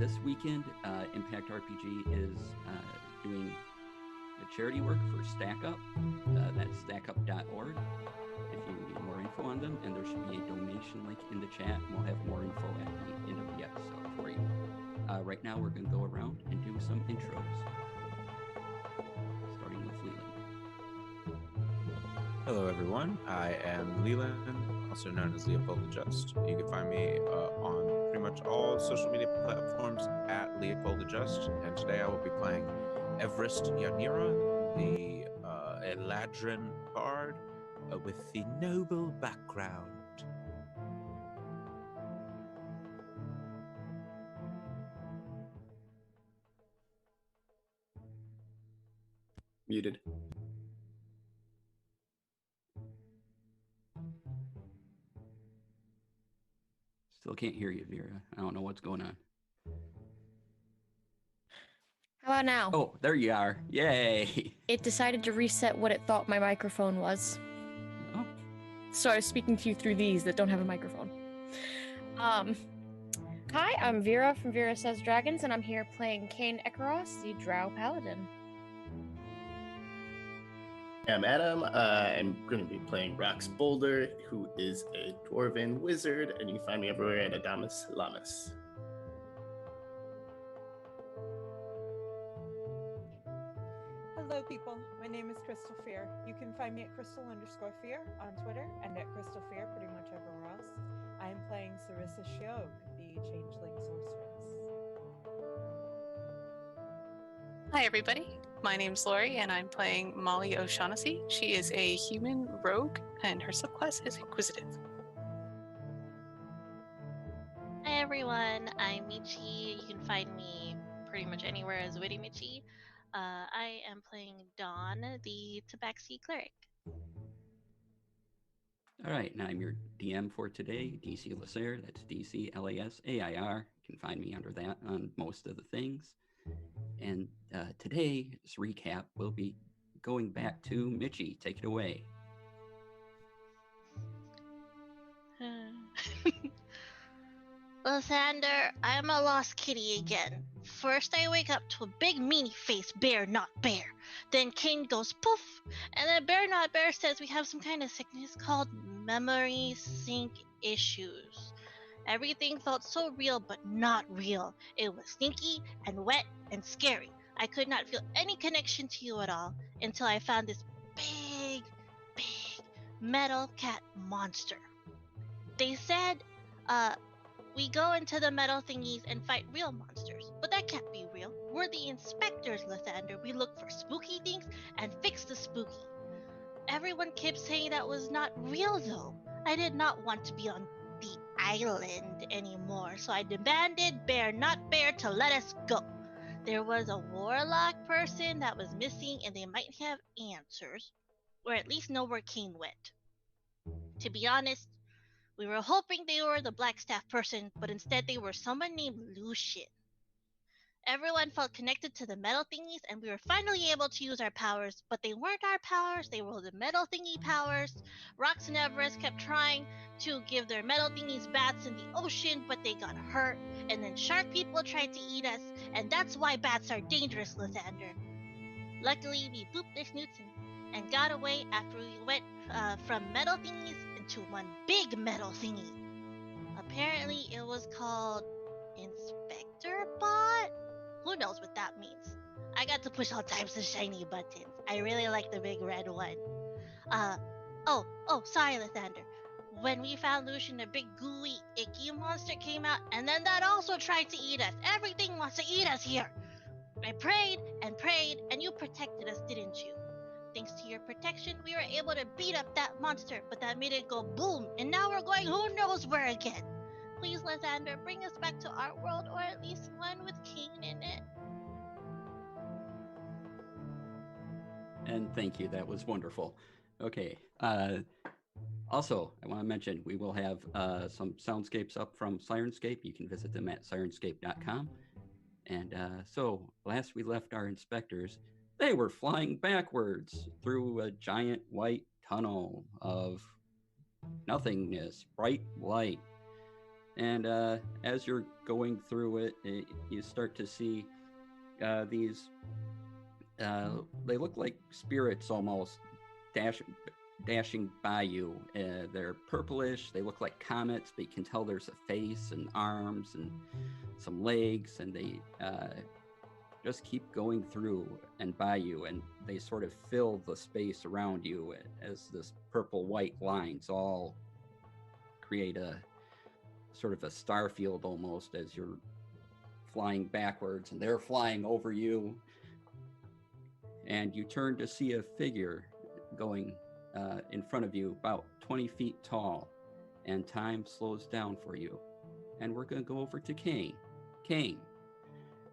this weekend, Impact RPG is doing the charity work for Stack Up. That's stackup.org. If you need more info on them, and there should be a donation link in the chat, and we'll have more info at the end of the episode for you. Right now, we're going to go around and do some intros, starting with Leland. Hello, everyone. I am Leland, also known as Leopold the Just. You can find me on pretty much all social media platforms at Leopold the Just, and today I will be playing Everest Yanira, the Eladrin bard with the noble background. Muted. Still can't hear you, Vera. I don't know what's going on. How about now? Oh, there you are. Yay. It decided to reset what it thought my microphone was. Oh. So I was speaking to you through these that don't have a microphone. Hi, I'm Vera from Vera Says Dragons, and I'm here playing Kane Ekaros, the Drow Paladin. I'm Adam. I'm going to be playing Rox Boulder, who is a Dwarven wizard, and you can find me everywhere at Adamus Lamas. Hello, people. My name is Crystal Fear. You can find me at Crystal_Fear on Twitter and at Crystal Fear pretty much everywhere else. I am playing Sarissa Shiog, the Changeling Sorceress. Hi, everybody. My name's Lori, and I'm playing Molly O'Shaughnessy. She is a human rogue, and her subclass is Inquisitive. Hi, everyone. I'm Michi. You can find me pretty much anywhere as Witty Michi. I am playing Dawn, the Tabaxi Cleric. All right, now I'm your DM for today, DC Lasair. That's DC LASAIR. You can find me under that on most of the things. And today's recap will be going back to Michi. Take it away. Lysander, I'm a lost kitty again. First I wake up to a big meanie-faced bear, not bear. Then Kane goes poof, and then bear not bear says we have some kind of sickness called memory sync issues. Everything felt so real, but not real. It was stinky and wet and scary. I could not feel any connection to you at all until I found this big metal cat monster. They said, we go into the metal thingies and fight real monsters, but that can't be real. We're the inspectors, Lysander. We look for spooky things and fix the spooky. Everyone kept saying that was not real, though. I did not want to be on the island anymore, so I demanded bear not bear to let us go. There was a warlock person that was missing, and they might have answers, or at least know where Kane went. To be honest, we were hoping they were the Blackstaff person, but instead they were someone named Lucian. Everyone felt connected to the metal thingies, and we were finally able to use our powers, but they weren't our powers, they were the metal thingy powers. Rox and Everest kept trying to give their metal thingies bats in the ocean, but they got hurt, and then shark people tried to eat us, and that's why bats are dangerous, Lysander. Luckily, we booped their snoots and got away after we went from metal thingies into one big metal thingy. Apparently, it was called Inspector Bot? Who knows what that means? I got to push all types of shiny buttons. I really like the big red one. Sorry, Lysander. When we found Lucian, a big gooey, icky monster came out, and then that also tried to eat us. Everything wants to eat us here. I prayed, and you protected us, didn't you? Thanks to your protection, we were able to beat up that monster, but that made it go boom, and now we're going who knows where again. Please, Lysander, bring us back to our world, or at least one with Kane in it. And thank you. That was wonderful. Okay. Also, I want to mention we will have some soundscapes up from Sirenscape. You can visit them at sirenscape.com. And so last we left our inspectors, they were flying backwards through a giant white tunnel of nothingness, bright light. And as you're going through it, you start to see these. They look like spirits almost dashing by you. They're purplish. They look like comets, but you can tell there's a face and arms and some legs, and they just keep going through and by you, and they sort of fill the space around you as this purple-white lines all create a sort of a star field almost as you're flying backwards, and they're flying over you. And you turn to see a figure going in front of you, about 20 feet tall, and time slows down for you. And we're going to go over to Kane. Kane,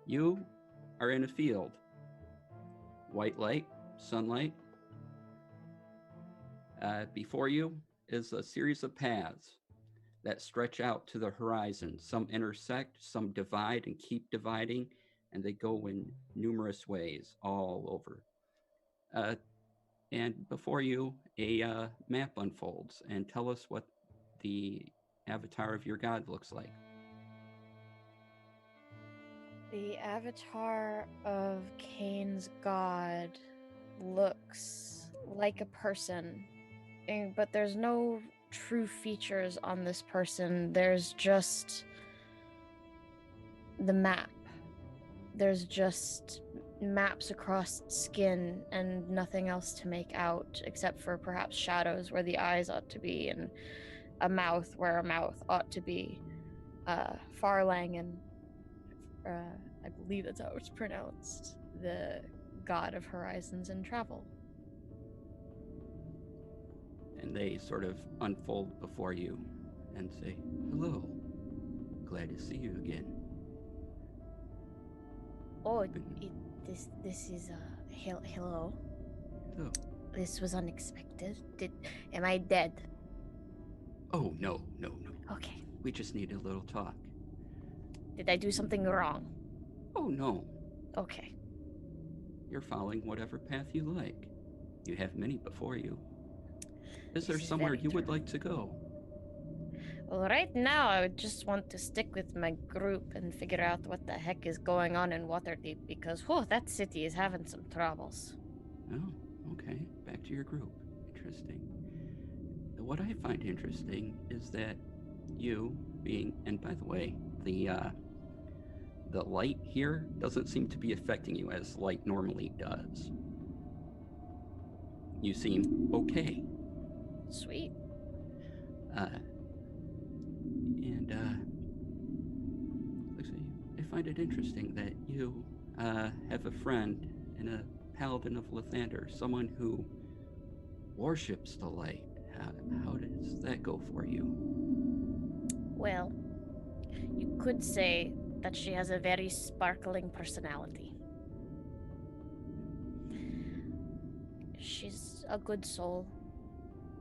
you are in a field. White light, sunlight. Before you is a series of paths that stretch out to the horizon. Some intersect, some divide and keep dividing, and they go in numerous ways all over. And before you, a map unfolds. And tell us what the avatar of your god looks like. The avatar of Kane's god looks like a person, but there's no true features on this person. There's just the map. There's just maps across skin and nothing else to make out except for perhaps shadows where the eyes ought to be and a mouth where a mouth ought to be. Farlangen, I believe that's how it's pronounced, the god of horizons and travel. And they sort of unfold before you and say, "Hello, glad to see you again." Oh, this is hello. Hello. This was unexpected. Am I dead? Oh, no. Okay. We just need a little talk. Did I do something wrong? Oh, no. Okay. You're following whatever path you like. You have many before you. Is there This is somewhere very you would true. like to go? Well, right now I would just want to stick with my group and figure out what the heck is going on in Waterdeep because, that city is having some troubles. Oh, okay. Back to your group. Interesting. What I find interesting is that you being, and by the way, the light here doesn't seem to be affecting you as light normally does. You seem okay. Sweet. I find it interesting that you have a friend in a paladin of Lathander, someone who worships the light. How does that go for you? Well, you could say that she has a very sparkling personality. She's a good soul,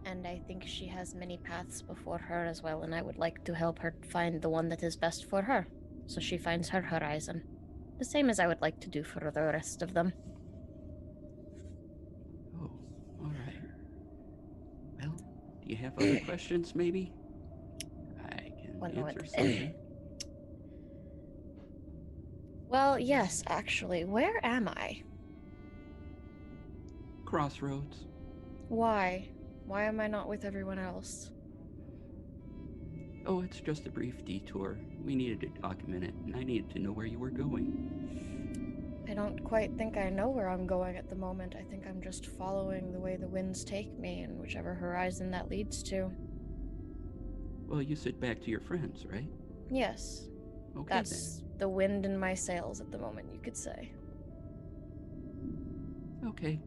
and I think she has many paths before her as well, and I would like to help her find the one that is best for her, so she finds her horizon. The same as I would like to do for the rest of them. Oh, all right. Well, do you have other questions, maybe? I can One answer moment. something. Well, yes, actually. Where am I? Crossroads. Why? Why am I not with everyone else? Oh, it's just a brief detour. We needed to document it, and I needed to know where you were going. I don't quite think I know where I'm going at the moment. I think I'm just following the way the winds take me and whichever horizon that leads to. Well, you said back to your friends, right? Yes. Okay, That's the wind in my sails at the moment, you could say. then. Okay,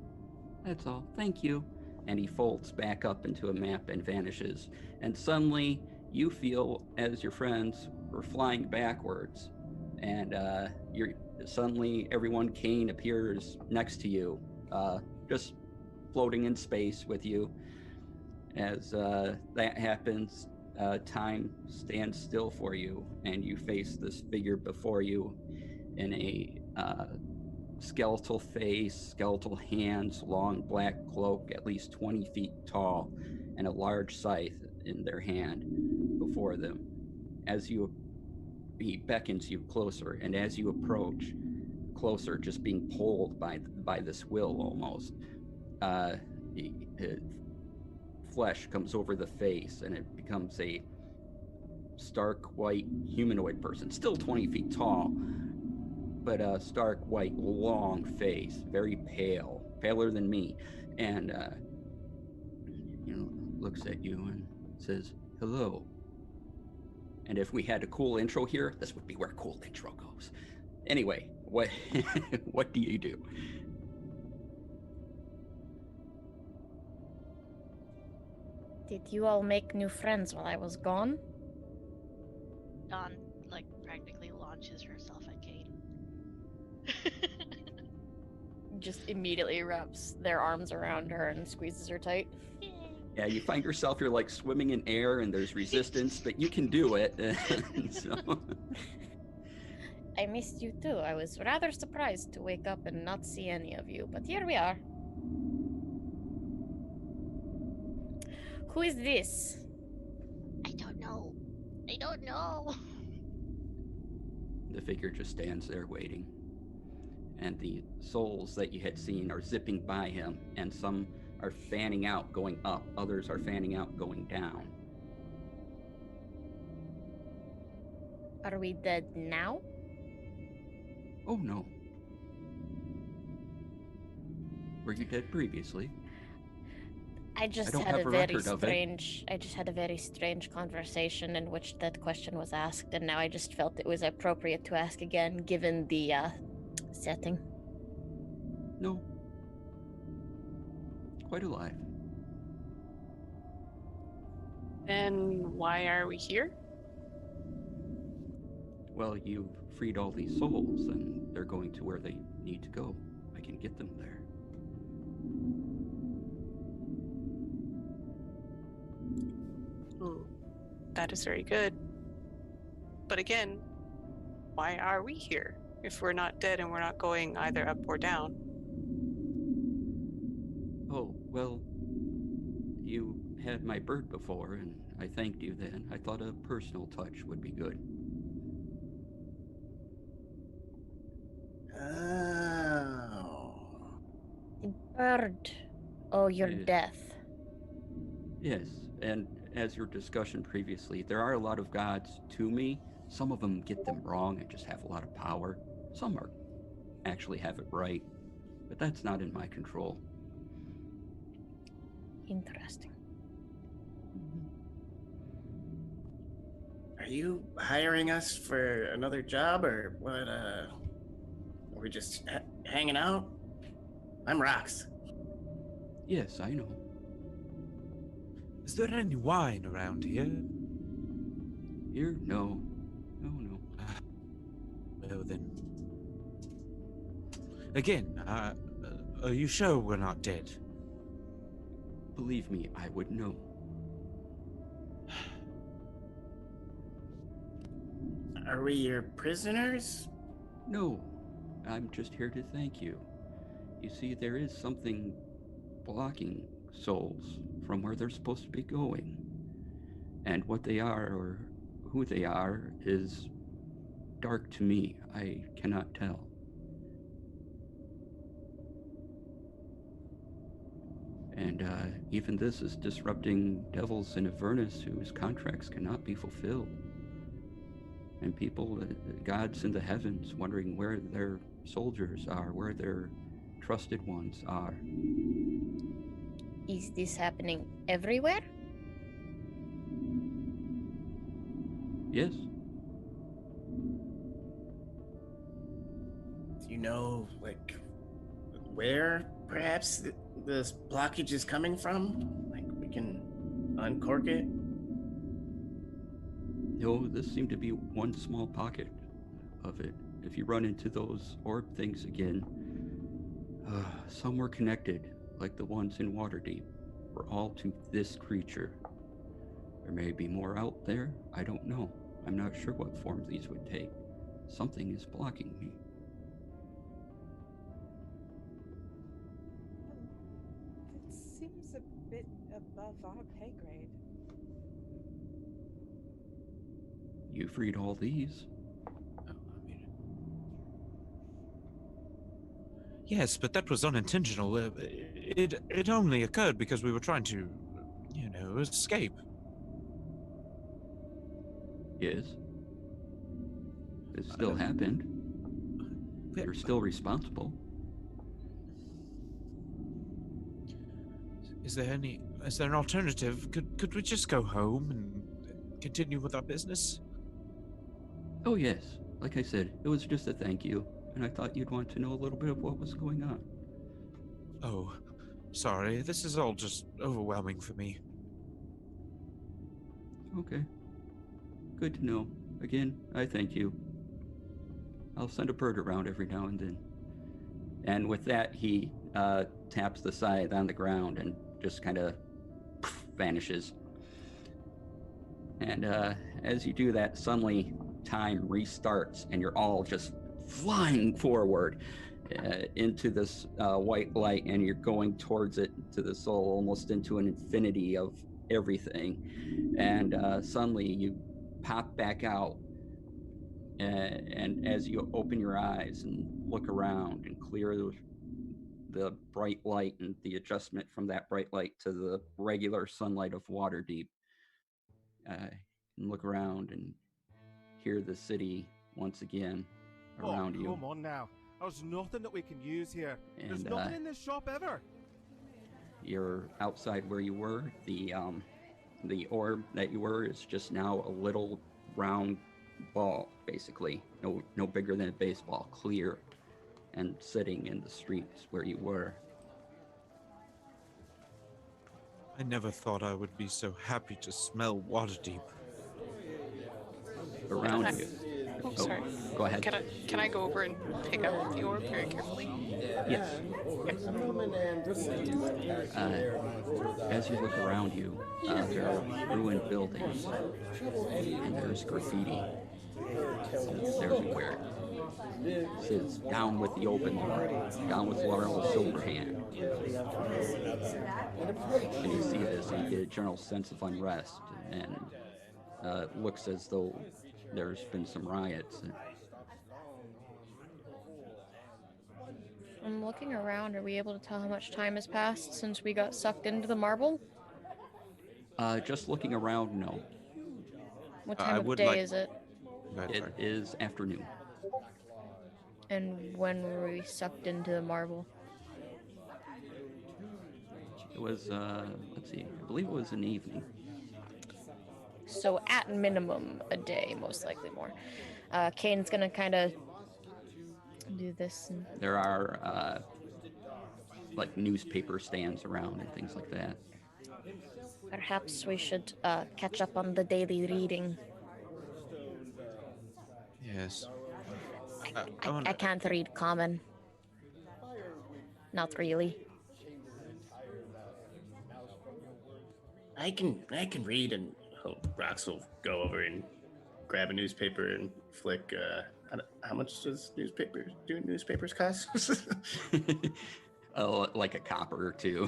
that's all. Thank you. And he folds back up into a map and vanishes. And suddenly, you feel as your friends were flying backwards, and suddenly everyone Kane appears next to you, just floating in space with you. As that happens, time stands still for you, and you face this figure before you in a skeletal face, skeletal hands, long black cloak, at least 20 feet tall, and a large scythe in their hand before them. he beckons you closer, and as you approach closer, just being pulled by this will almost, flesh comes over the face, and it becomes a stark white humanoid person, still 20 feet tall, but a stark white long face, very pale, paler than me, and looks at you and says hello. And if we had a cool intro here, this would be where cool intro goes. Anyway, what what do you do? Did you all make new friends while I was gone? Dawn, like, practically launches herself at Kate. Just immediately wraps their arms around her and squeezes her tight. Yeah, you find yourself, you're like swimming in air and there's resistance, but you can do it. So. I missed you too. I was rather surprised to wake up and not see any of you, but here we are. Who is this? I don't know. I don't know. The figure just stands there waiting. And the souls that you had seen are zipping by him, and some are fanning out, going up. Others are fanning out, going down. Are we dead now? Oh, no. Were you dead previously? I just don't had have a a very record of it. strange. I just had a very strange conversation in which that question was asked, and now I just felt it was appropriate to ask again, given the setting. No. Quite alive. Then why are we here? Well, you've freed all these souls, and they're going to where they need to go. I can get them there. Ooh, that is very good. But again, why are we here if we're not dead and we're not going either up or down? Oh, well, you had my bird before, and I thanked you then. I thought a personal touch would be good. Oh. The bird. Oh, your Yes. death. Yes, and as your discussion previously, there are a lot of gods to me. Some of them get them wrong and just have a lot of power. Some are actually have it right, but that's not in my control. Interesting. Are you hiring us for another job, or what? Are we just hanging out? I'm Rox. Yes, I know. Is there any wine around here? Here? No. No. Well then. Again, are you sure we're not dead? Believe me, I would know. Are we your prisoners? No, I'm just here to thank you. You see, there is something blocking souls from where they're supposed to be going. And what they are, or who they are, is dark to me. I cannot tell. And even this is disrupting devils in Avernus whose contracts cannot be fulfilled. And people, gods in the heavens, wondering where their soldiers are, where their trusted ones are. Is this happening everywhere? Yes, Do you know, like, where perhaps this blockage is coming from? Like, we can uncork it? no, this seemed to be one small pocket of it. If you run into those orb things again, some were connected, like the ones in Waterdeep, were all to this creature. There may be more out there, I don't know. I'm not sure what form these would take. Something is blocking me. It seems a bit above our pay grade. You freed all these. Yes, but that was unintentional. It only occurred because we were trying to, escape. Yes. It still happened. You're still responsible. Is there an alternative? Could we just go home and continue with our business? Oh, yes. Like I said, it was just a thank you, and I thought you'd want to know a little bit of what was going on. Oh, sorry. This is all just overwhelming for me. Okay. Good to know. Again, I thank you. I'll send a bird around every now and then. And with that, he taps the scythe on the ground and just kind of vanishes. And as you do that, suddenly time restarts, and you're all just flying forward into this white light, and you're going towards it, to the soul, almost into an infinity of everything. And suddenly you pop back out, and as you open your eyes and look around and clear the bright light and the adjustment from that bright light to the regular sunlight of Waterdeep, and look around and hear the city once again around you. Come on now. There's nothing that we can use here. There's And nothing in this shop ever. you're outside where you were. The orb that you were is just now a little round ball, basically. No bigger than a baseball, clear, and sitting in the streets where you were. I never thought I would be so happy to smell Waterdeep. Around you. Oh, sorry. Go ahead. Can I go over and pick up the orb very carefully? Yes. As you look around you, there are ruined buildings, and there's graffiti. It's everywhere. It says, "Down with the open door, down with Laurel Silverhand." And you see this, and you get a general sense of unrest, and looks as though there's been some riots. I'm looking around. Are we able to tell how much time has passed since we got sucked into the marble? Just looking around, no. What I time of would day like- is it? Go ahead, It sorry. is afternoon. And when were we sucked into the marble? It was, let's see, I believe it was an evening. So at minimum a day, most likely more. Kane's gonna kind of do this. And... There are, like, newspaper stands around and things like that. Perhaps we should catch up on the daily reading. Yes. I can't read common. Not really. I can read, and Rox will go over and grab a newspaper and flick. How much does newspapers cost? Oh, like a copper or two.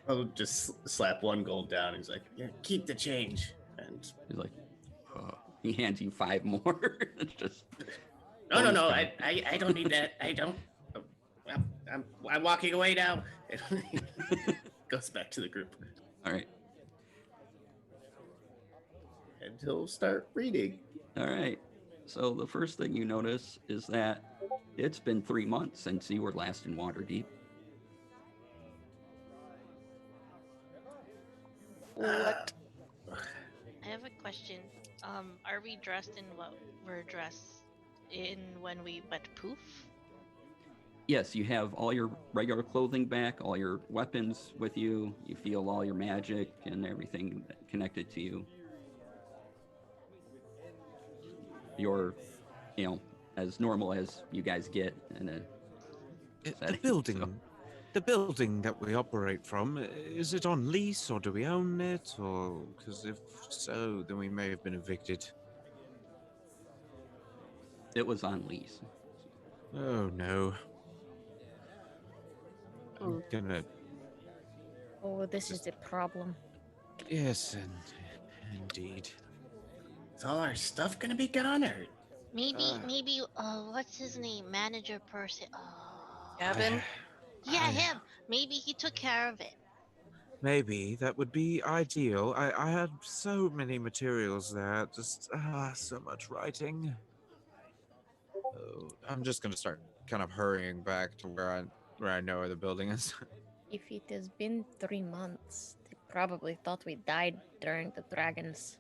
I'll just slap one gold down. He's like, "Yeah, keep the change." And He's like, oh. He hands you 5 more. It's just no, I don't need that. I don't. I'm walking away now. Goes back to the group, all right. and he'll start reading. All right. So the first thing you notice is that it's been 3 months since you were last in Waterdeep. What? I have a question. Are we dressed in what we're dressed in when we went poof? Yes, you have all your regular clothing back, all your weapons with you. You feel all your magic and everything connected to you. You're, as normal as you guys get in a The setting, building, so- the building that we operate from, is it on lease or do we own it? Or because if so, then we may have been evicted. It was on lease. Oh no. I'm gonna. Oh, this is the problem. Yes, indeed. Is all our stuff gonna be gone, or Maybe, what's his name? Manager person. Gavin? Yeah, him. Maybe he took care of it. Maybe that would be ideal. I had so many materials there, just so much writing. Oh, I'm just gonna start kind of hurrying back to where I know where the building is. If it has been 3 months, they probably thought we died during the dragons.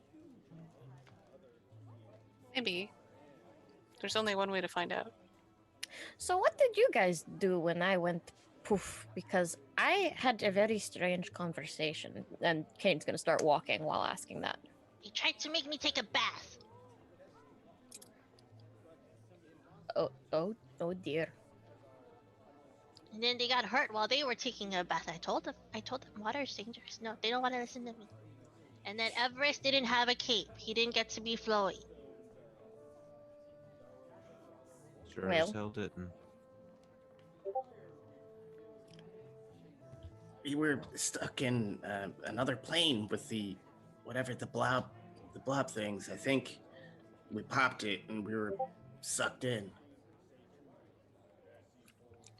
Maybe. There's only one way to find out. So what did you guys do when I went poof? Because I had a very strange conversation, and Kane's gonna start walking while asking that. They tried to make me take a bath. Oh dear. And then they got hurt while they were taking a bath. I told them water is dangerous. No, they don't want to listen to me. And then Everest didn't have a cape. He didn't get to be flowy. Sure Well. as hell didn't. we were stuck in another plane with the blob things. I think we popped it and we were sucked in.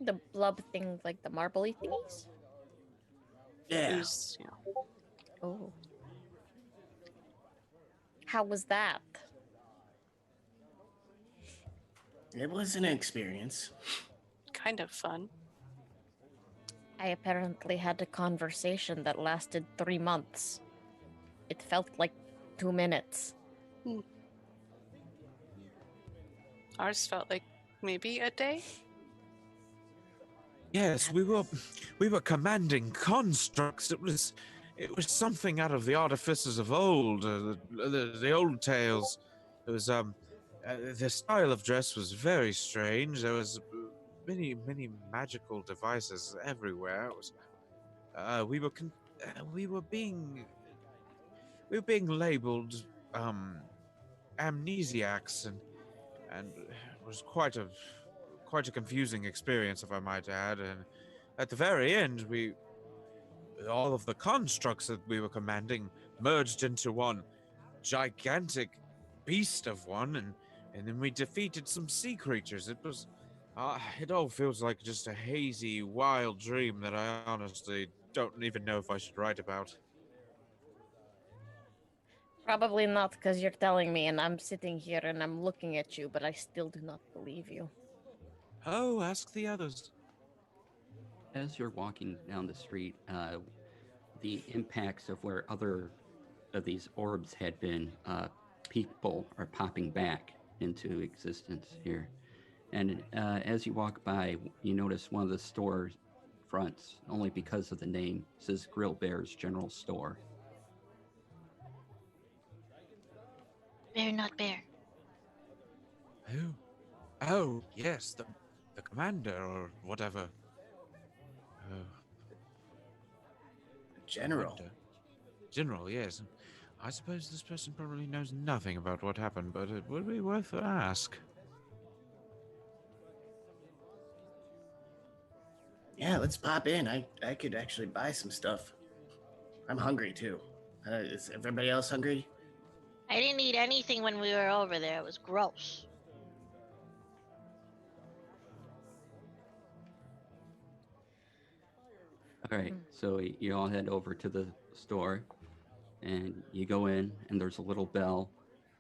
The blub thing, like the marbly thingies? Yeah. Who's, you know, Oh. How was that? It was an experience. kind of fun. I apparently had a conversation that lasted 3 months. It felt like 2 minutes. Ours felt like maybe a day. Yes, we were commanding constructs. It was something out of the artifices of old, the old tales. It was the style of dress was very strange. There was many magical devices everywhere. It was we were being labeled amnesiacs, and it was quite a confusing experience, if I might add. And at the very end, all of the constructs that we were commanding merged into one gigantic beast of one, and then we defeated some sea creatures. It all feels like just a hazy, wild dream that I honestly don't even know if I should write about. Probably not, because you're telling me and I'm sitting here and I'm looking at you, but I still do not believe you. Oh, ask the others. As you're walking down the street, the impacts of where other of these orbs had been, people are popping back into existence here. And as you walk by, you notice one of the store fronts, only because of the name, says Grill Bear's General Store. Bear, not bear. Who? Oh, yes, the commander or whatever. Oh, General. General, yes. I suppose this person probably knows nothing about what happened, but it would be worth an ask. Yeah, let's pop in. I could actually buy some stuff. I'm hungry too. Is everybody else hungry? I didn't eat anything when we were over there. It was gross. All right, so you all head over to the store, and you go in, and there's a little bell,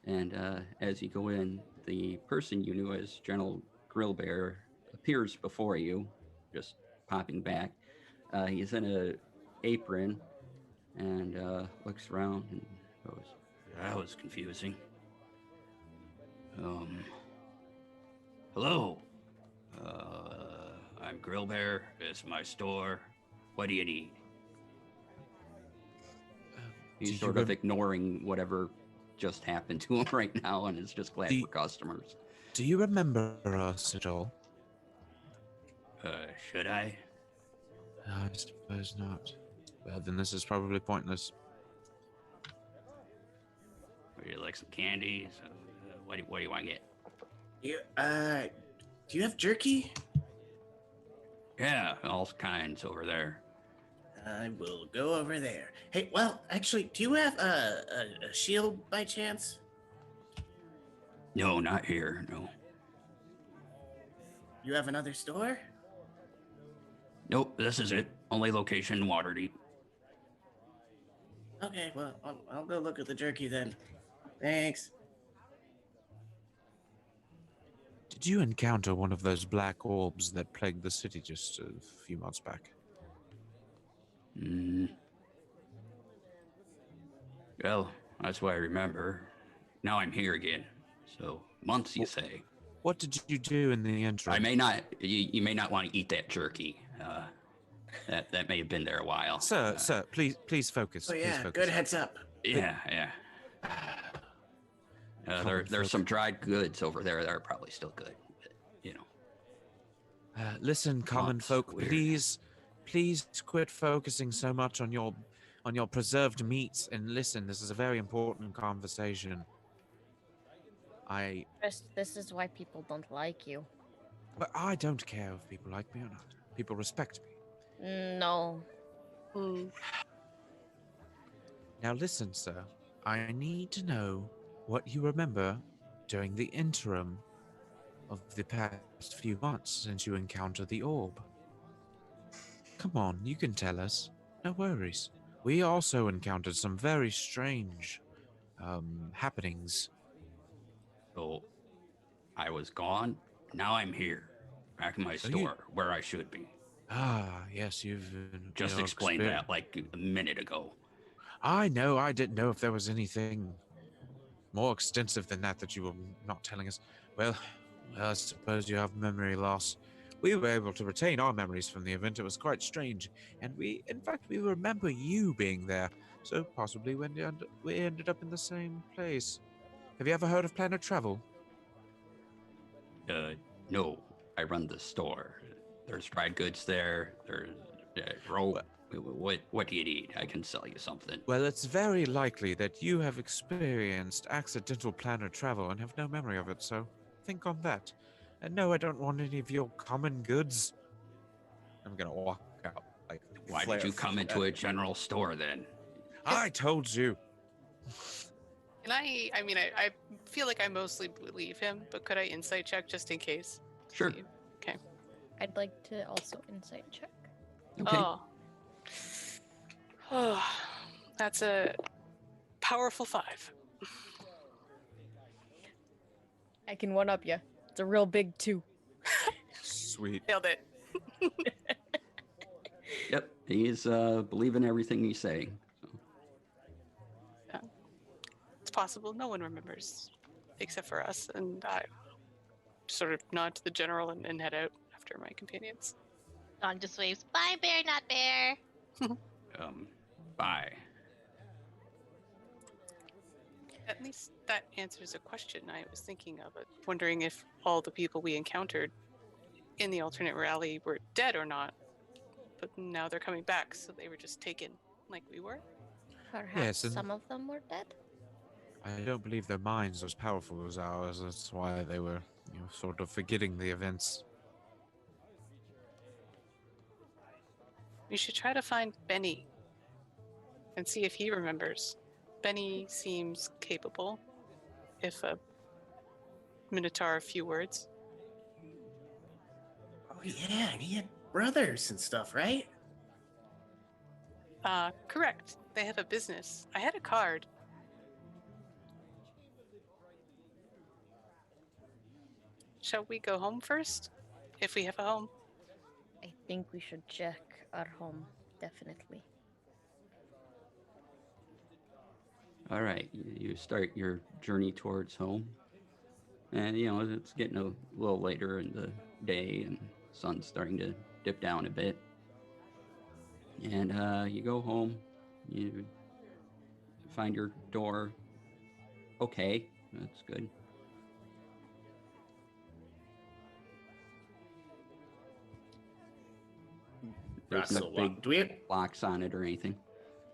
and as you go in, the person you knew as General Grill Bear appears before you, just popping back. He's in a apron, and looks around and goes, "That was confusing. Hello. I'm Grill Bear. It's my store. What do you need?" He's sort of ignoring whatever just happened to him right now and is just glad for customers. Do you remember us at all? Should I? I suppose not. Well, then this is probably pointless. Would you like some candies? What do you want to get? Do you have jerky? Yeah, all kinds over there. I will go over there. Hey, well, actually, do you have a shield by chance? No, not here. No. You have another store? Nope, this is it. Only location Waterdeep. Okay, well, I'll go look at the jerky then. Thanks. Did you encounter one of those black orbs that plagued the city just a few months back? Well, that's what I remember. Now I'm here again. So, months, you say? What did you do in the interim? I may not. You may not want to eat that jerky. That may have been there a while. Sir, please focus. Oh yeah, please focus. good heads up. Yeah. There's some dried goods over there that are probably still good. But, Listen, common Months, folk, weird. please quit focusing so much on your preserved meats and listen. This is a very important conversation. This is why people don't like you. But I don't care if people like me or not. People respect me. No. Now listen, sir. I need to know what you remember during the interim of the past few months since you encountered the orb. Come on, you can tell us. No worries. We also encountered some very strange happenings. So, I was gone. Now I'm here, back in my So store, where I should be. Ah, yes, you've Just explained that like a minute ago. I know. I didn't know if there was anything more extensive than that you were not telling us. Well, I suppose you have memory loss. We were able to retain our memories from the event. It was quite strange, and we remember you being there. So possibly when we ended up in the same place. Have you ever heard of Planet Travel? No, I run the store. There's dried goods there. There's rope. What do you need? I can sell you something. Well, it's very likely that you have experienced accidental planet travel and have no memory of it, so think on that. And no, I don't want any of your common goods. I'm gonna walk out. Why did you come into a general store then? I told you. Can I feel like I mostly believe him, but could I insight check just in case? Sure. See? Okay. I'd like to also insight check. Okay. Oh, that's a powerful 5. I can one up you. It's a real big 2. Sweet. Nailed it. Yep, he's believing everything he's saying. Yeah. It's possible. No one remembers except for us, and I sort of nod to the general and head out after my companions. Dog just waves. Bye, bear, not bear. Bye. At least that answers a question I was thinking of. Wondering if all the people we encountered in the alternate reality were dead or not. But now they're coming back, so they were just taken like we were. Perhaps Yes, and- some of them were dead. I don't believe their minds are as powerful as ours. That's why they were, sort of forgetting the events. You should try to find Benny and see if he remembers. Benny seems capable, if a minotaur a few words. Oh yeah, and he had brothers and stuff, right? Correct. They have a business. I had a card. Shall we go home first? If we have a home? I think we should check our home, definitely. All right, you start your journey towards home. And, it's getting a little later in the day and sun's starting to dip down a bit. And you go home, you find your door okay. That's good. There's no big Do we have... locks on it or anything.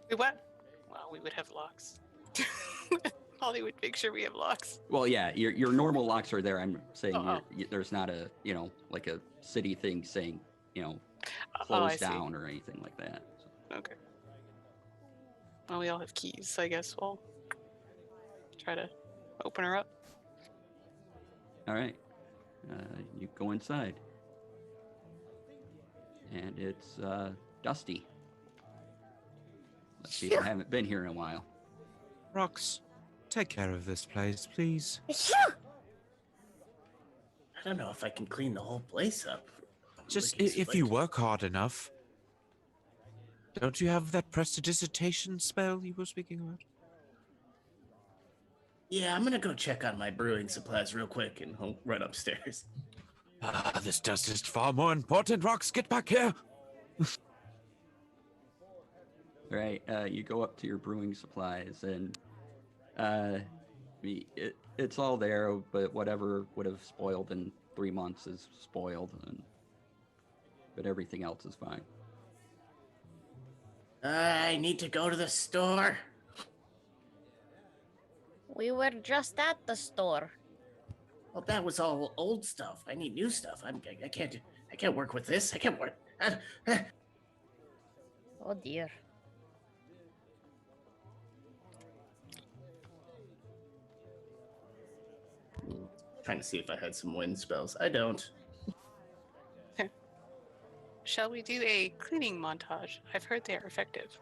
We what? Well, we would have locks. Holly would make sure we have locks. Well, yeah, your normal locks are there. I'm saying there's not a, like a city thing saying, close down or anything like that. So. Okay. Well, we all have keys, so I guess we'll try to open her up. All right. You go inside. And it's dusty. People haven't been here in a while. Rox, take care of this place, please. I don't know if I can clean the whole place up. Just Lickety if you split. work hard enough. Don't you have that prestidigitation spell you were speaking about? Yeah, I'm gonna go check on my brewing supplies real quick and I'll run upstairs. Ah, this dust is far more important. Rox, get back here! Right. You go up to your brewing supplies, and it's all there, but whatever would have spoiled in 3 months is spoiled, but everything else is fine. I need to go to the store. We were just at the store. Well, that was all old stuff. I need new stuff. I can't work with this. I can't work. Oh dear. Trying to see if I had some wind spells. I don't. Shall we do a cleaning montage? I've heard they are effective.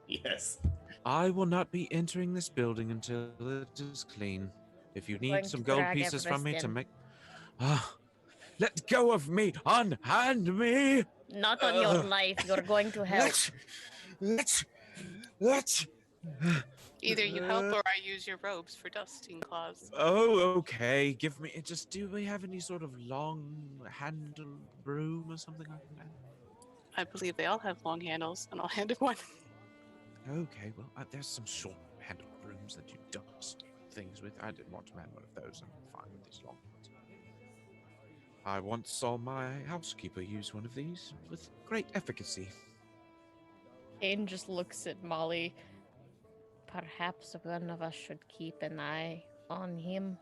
Yes. I will not be entering this building until it is clean. If you Going need to some gold drag pieces from me to everything. make... Ah, let go of me! Unhand me! Not on your life. You're going to hell. Let's... Either you help or I use your robes for dusting cloths. Oh, okay. Give me... Just, do we have any sort of long-handled broom or something like that? I believe they all have long handles, and I'll hand it one. Okay, well, there's some short-handled brooms that you dust things with. I didn't want to man one of those. I'm fine with these long ones. I once saw my housekeeper use one of these with great efficacy. Aiden just looks at Molly. Perhaps one of us should keep an eye on him.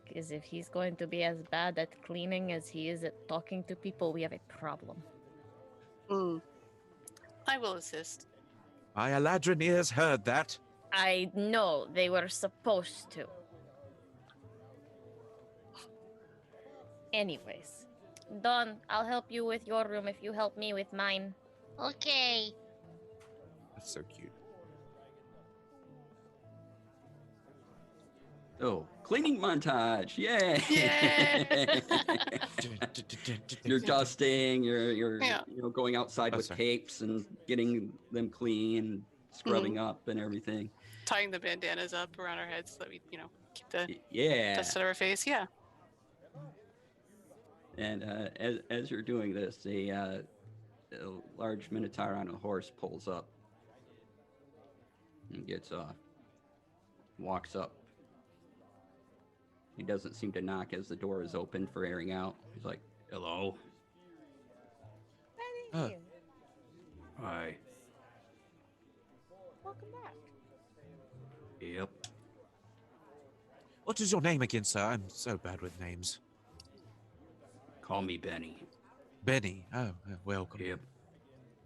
Because if he's going to be as bad at cleaning as he is at talking to people, we have a problem. I will assist. My Eladrin ears heard that. I know they were supposed to. Anyways, Dawn, I'll help you with your room if you help me with mine. Okay. That's so cute. Oh, cleaning montage! Yay! Yay! You're dusting. You're Yeah. going outside with sorry. tapes and getting them clean, scrubbing up and everything. Tying the bandanas up around our heads so that we, keep the Yeah. dust out of our face. Yeah. And as you're doing this, a large minotaur on a horse pulls up and gets off, walks up. He doesn't seem to knock as the door is open for airing out. He's like, "Hello." Thank you. Hi. Welcome back. Yep. What is your name again, sir? I'm so bad with names. Call me Benny. Benny. Oh, welcome. Yep.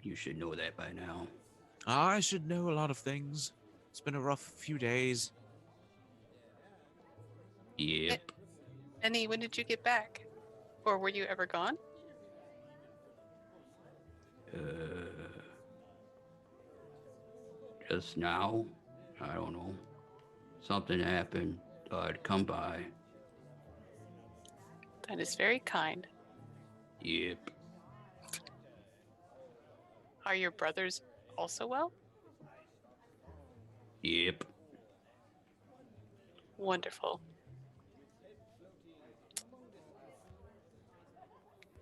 You should know that by now. I should know a lot of things. It's been a rough few days. Yep. Annie, when did you get back? Or were you ever gone? Just now? I don't know. Something happened. I'd come by. That is very kind. Yep. Are your brothers also well? Yep. Wonderful.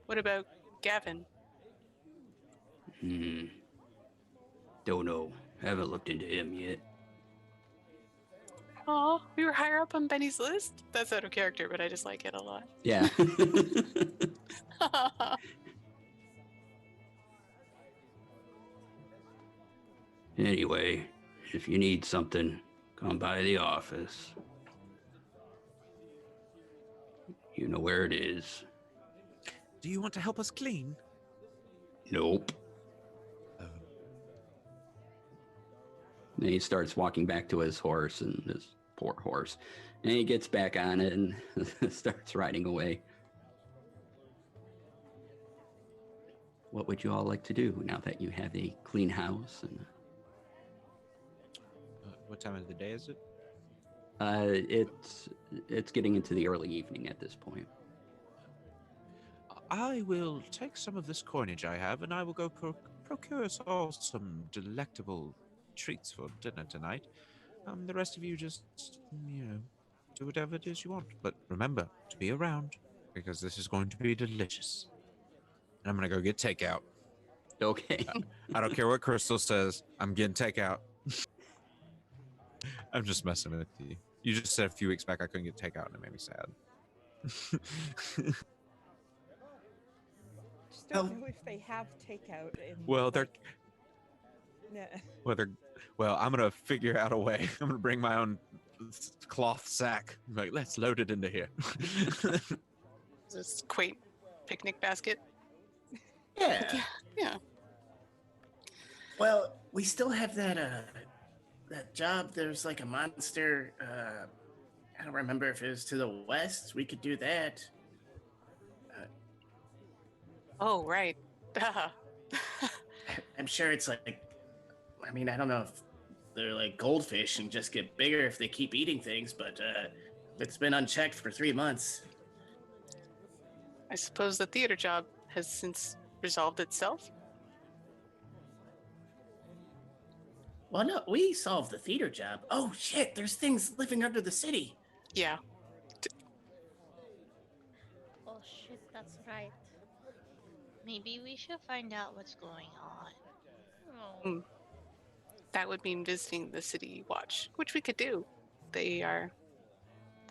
What about Gavin? Don't know. Haven't looked into him yet. Oh, we were higher up on Benny's list? That's out of character, but I just like it a lot. Yeah. Anyway, if you need something, come by the office. You know where it is. Do you want to help us clean? Nope. Then he starts walking back to his horse, and his poor horse. And he gets back on it and starts riding away. What would you all like to do now that you have a clean house? And What time of the day is it? it's getting into the early evening at this point. I will take some of this coinage I have, and I will go procure us all some delectable treats for dinner tonight. The rest of you just, do whatever it is you want. But remember to be around, because this is going to be delicious. And I'm going to go get takeout. Okay. I don't care what Crystal says. I'm getting takeout. I'm just messing with you. You just said a few weeks back I couldn't get takeout, and it made me sad. Just don't know if they have takeout in. Well, they're. Nah. Well, I'm gonna figure out a way. I'm gonna bring my own cloth sack. Like, let's load it into here. This quaint picnic basket. Yeah. Yeah. Well, we still have that job. There's like a monster. I don't remember if it was to the west. We could do that. Oh, right. I'm sure it's like, I mean, I don't know if they're like goldfish and just get bigger if they keep eating things, but it's been unchecked for 3 months. I suppose the theater job has since resolved itself. Well, no, we solved the theater job. Oh shit, there's things living under the city. Yeah. Oh shit, that's right. Maybe we should find out what's going on. Oh. That would mean visiting the city watch, which we could do. They are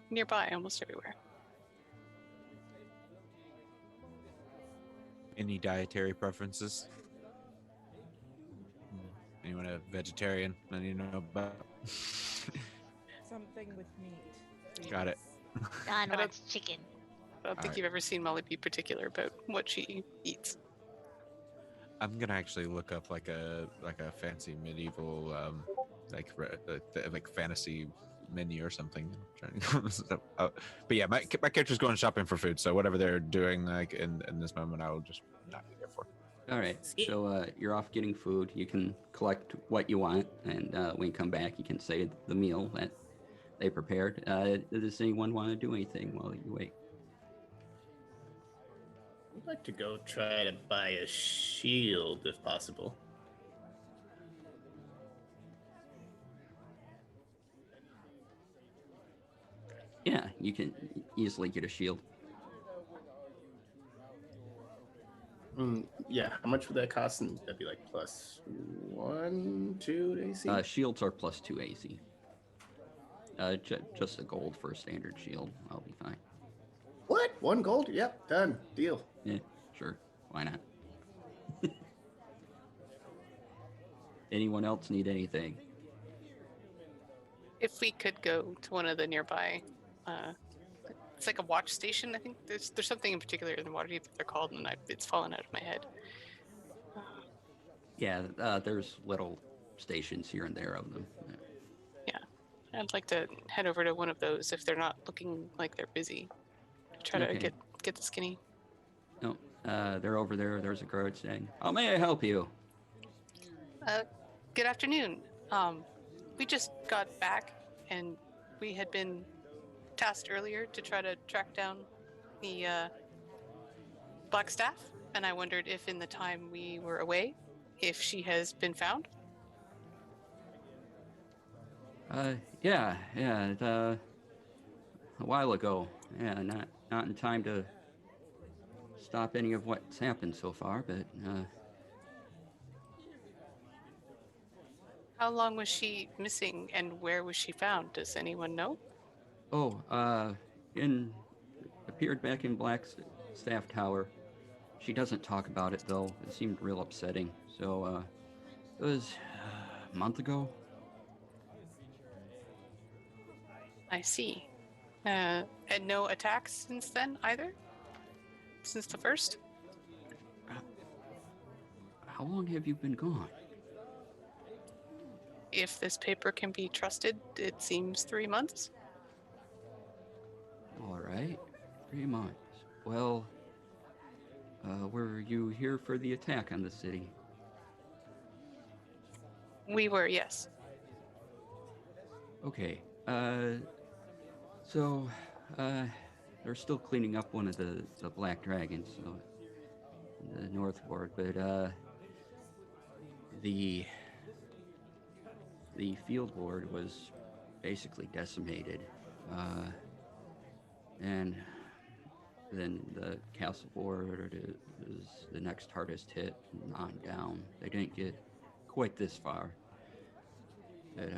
nearby almost everywhere. Any dietary preferences? Anyone a vegetarian? I need to know about. Something with meat. Got it. Don don't- wants chicken. I don't think Alright. you've ever seen Molly be particular about what she eats. I'm gonna actually look up like a fancy medieval like fantasy menu or something. But yeah, my character's going shopping for food, so whatever they're doing like in this moment, I will just not be there for. All right. So you're off getting food. You can collect what you want, and when you come back, you can say the meal that they prepared. Does anyone want to do anything while you wait? I'd like to go try to buy a shield if possible. Yeah, you can easily get a shield. Yeah, how much would that cost? And that'd be like +1, 2 to AC? Shields are +2 AC. Just a gold for a standard shield. I'll be fine. What? 1 gold? Yep, done. Deal. Yeah, sure. Why not? Anyone else need anything? If we could go to one of the nearby, it's like a watch station. I think there's something in particular in Waterdeep that they're called, and it's fallen out of my head. Yeah, there's little stations here and there of them. I'd like to head over to one of those if they're not looking like they're busy. Try Okay. to get the skinny. No, they're over there. There's a guard saying, "How may I help you?" Good afternoon. We just got back, and we had been tasked earlier to try to track down the Black Staff, and I wondered if in the time we were away, if she has been found. Yeah, a while ago. Yeah, not in time to stop any of what's happened so far, but How long was she missing, and where was she found? Does anyone know? appeared back in Black Staff Tower. She doesn't talk about it though. It seemed real upsetting. So it was a month ago. I see. And no attacks since then either? Since the first? How long have you been gone? If this paper can be trusted, it seems 3 months. All right. 3 months. Well, were you here for the attack on the city? We were, yes. Okay. So, they're still cleaning up one of the black dragons, so the North Ward, but the field ward was basically decimated, and then the castle ward is the next hardest hit, and on down. They didn't get quite this far, but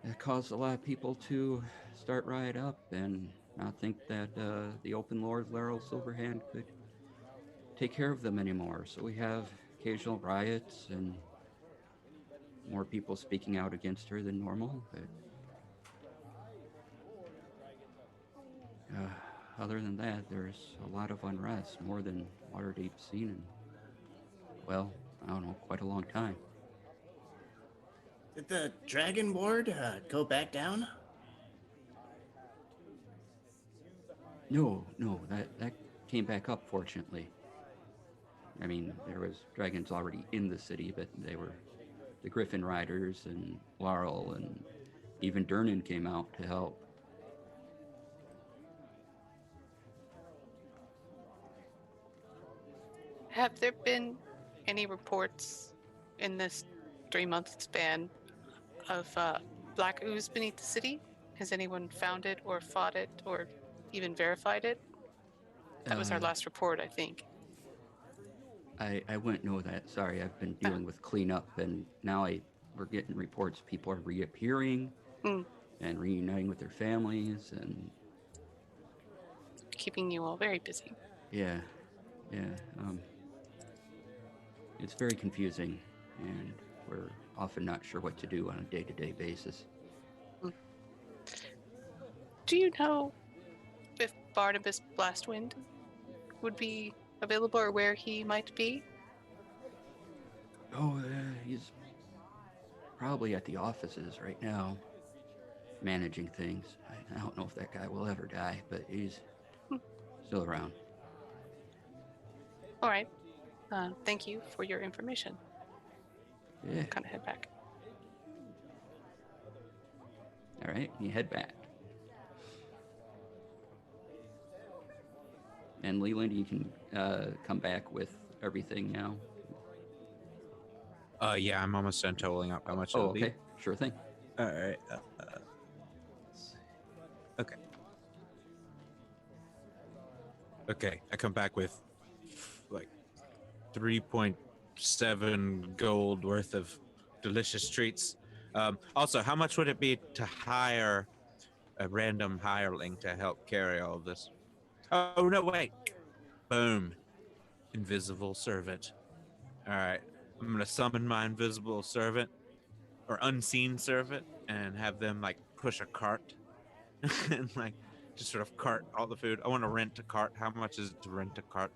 it caused a lot of people to start right up and not think that the open lord Laurel Silverhand could take care of them anymore. So we have occasional riots and more people speaking out against her than normal. But other than that, there's a lot of unrest, more than Waterdeep's seen in, well, I don't know, quite a long time. Did the dragon ward go back down? No, that came back up, fortunately. I mean, there was dragons already in the city, but they were the Griffin Riders and Laurel, and even Durnan came out to help. Have there been any reports in this 3-month span of black ooze beneath the city? Has anyone found it or fought it or even verified it? That was our last report, I think. I wouldn't know that. Sorry, I've been dealing with cleanup, and now we're getting reports people are reappearing and reuniting with their families, and keeping you all very busy. Yeah. It's very confusing, and we're often not sure what to do on a day-to-day basis. Do you know if Barnabas Blastwind would be available or where he might be? Oh, he's probably at the offices right now, managing things. I don't know if that guy will ever die, but he's still around. All right. Thank you for your information. Yeah. Kind of head back. All right, you head back. And Leland, you can come back with everything now. Yeah, I'm almost done totaling up how much Oh, it'll be. okay. Sure thing. All right. Okay. Okay, I come back with like 3.7 gold worth of delicious treats. Also, how much would it be to hire a random hireling to help carry all of this? Oh, no, wait. Boom. Invisible servant. All right. I'm going to summon my invisible servant or unseen servant and have them like push a cart and like just sort of cart all the food. I want to rent a cart. How much is it to rent a cart?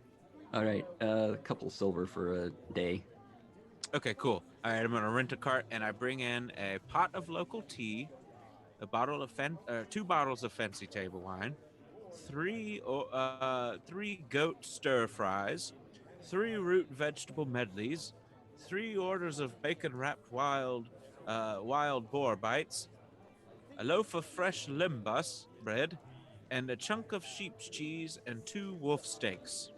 All right, a couple silver for a day. Okay, cool. All right, I'm going to rent a cart and I bring in a pot of local tea, a bottle of 2 bottles of fancy table wine, 3 goat stir fries, 3 root vegetable medleys, 3 orders of bacon wrapped wild boar bites, a loaf of fresh limbus bread, and a chunk of sheep's cheese and 2 wolf steaks.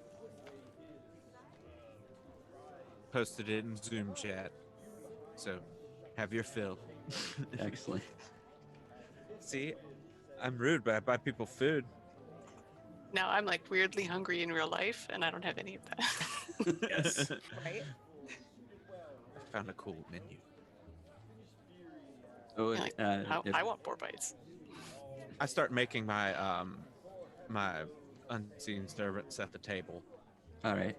Posted it in Zoom chat. So, have your fill. Excellent. See, I'm rude, but I buy people food. Now I'm like weirdly hungry in real life, and I don't have any of that. Yes. Right? I found a cool menu. Oh, Like, I want boar bites. I start making my my unseen servants at the table. all right.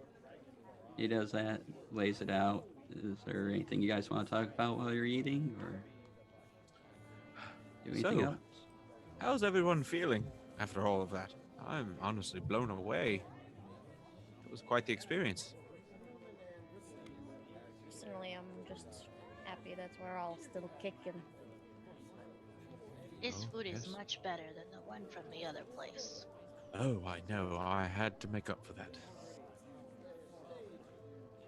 He does that, lays it out. Is there anything you guys want to talk about while you're eating, or do anything So, else? How's everyone feeling after all of that? I'm honestly blown away. It was quite the experience. Personally, I'm just happy that we're all still kicking. This Oh, food is yes. much better than the one from the other place. Oh, I know. I had to make up for that.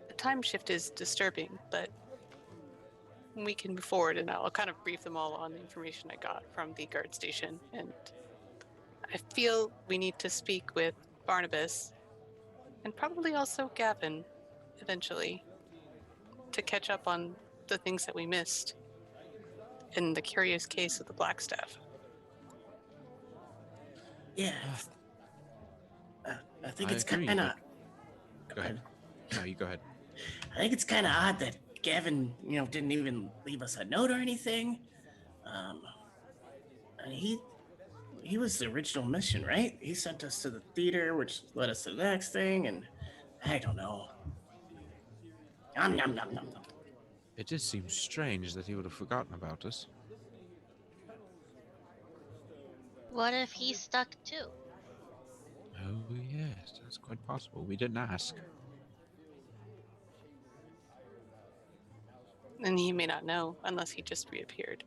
The time shift is disturbing, but we can move forward, and I'll kind of brief them all on the information I got from the guard station. And I feel we need to speak with Barnabas and probably also Gavin eventually to catch up on the things that we missed in the curious case of the Blackstaff. Yeah. I think I it's agree, kind of. but go ahead. No, you go ahead. I think it's kind of odd that Gavin, didn't even leave us a note or anything. And he was the original mission, right? He sent us to the theater, which led us to the next thing, and I don't know. Nom, nom, nom, nom, nom. It just seems strange that he would have forgotten about us. What if he's stuck too? Oh, yes, that's quite possible. We didn't ask. And he may not know unless he just reappeared.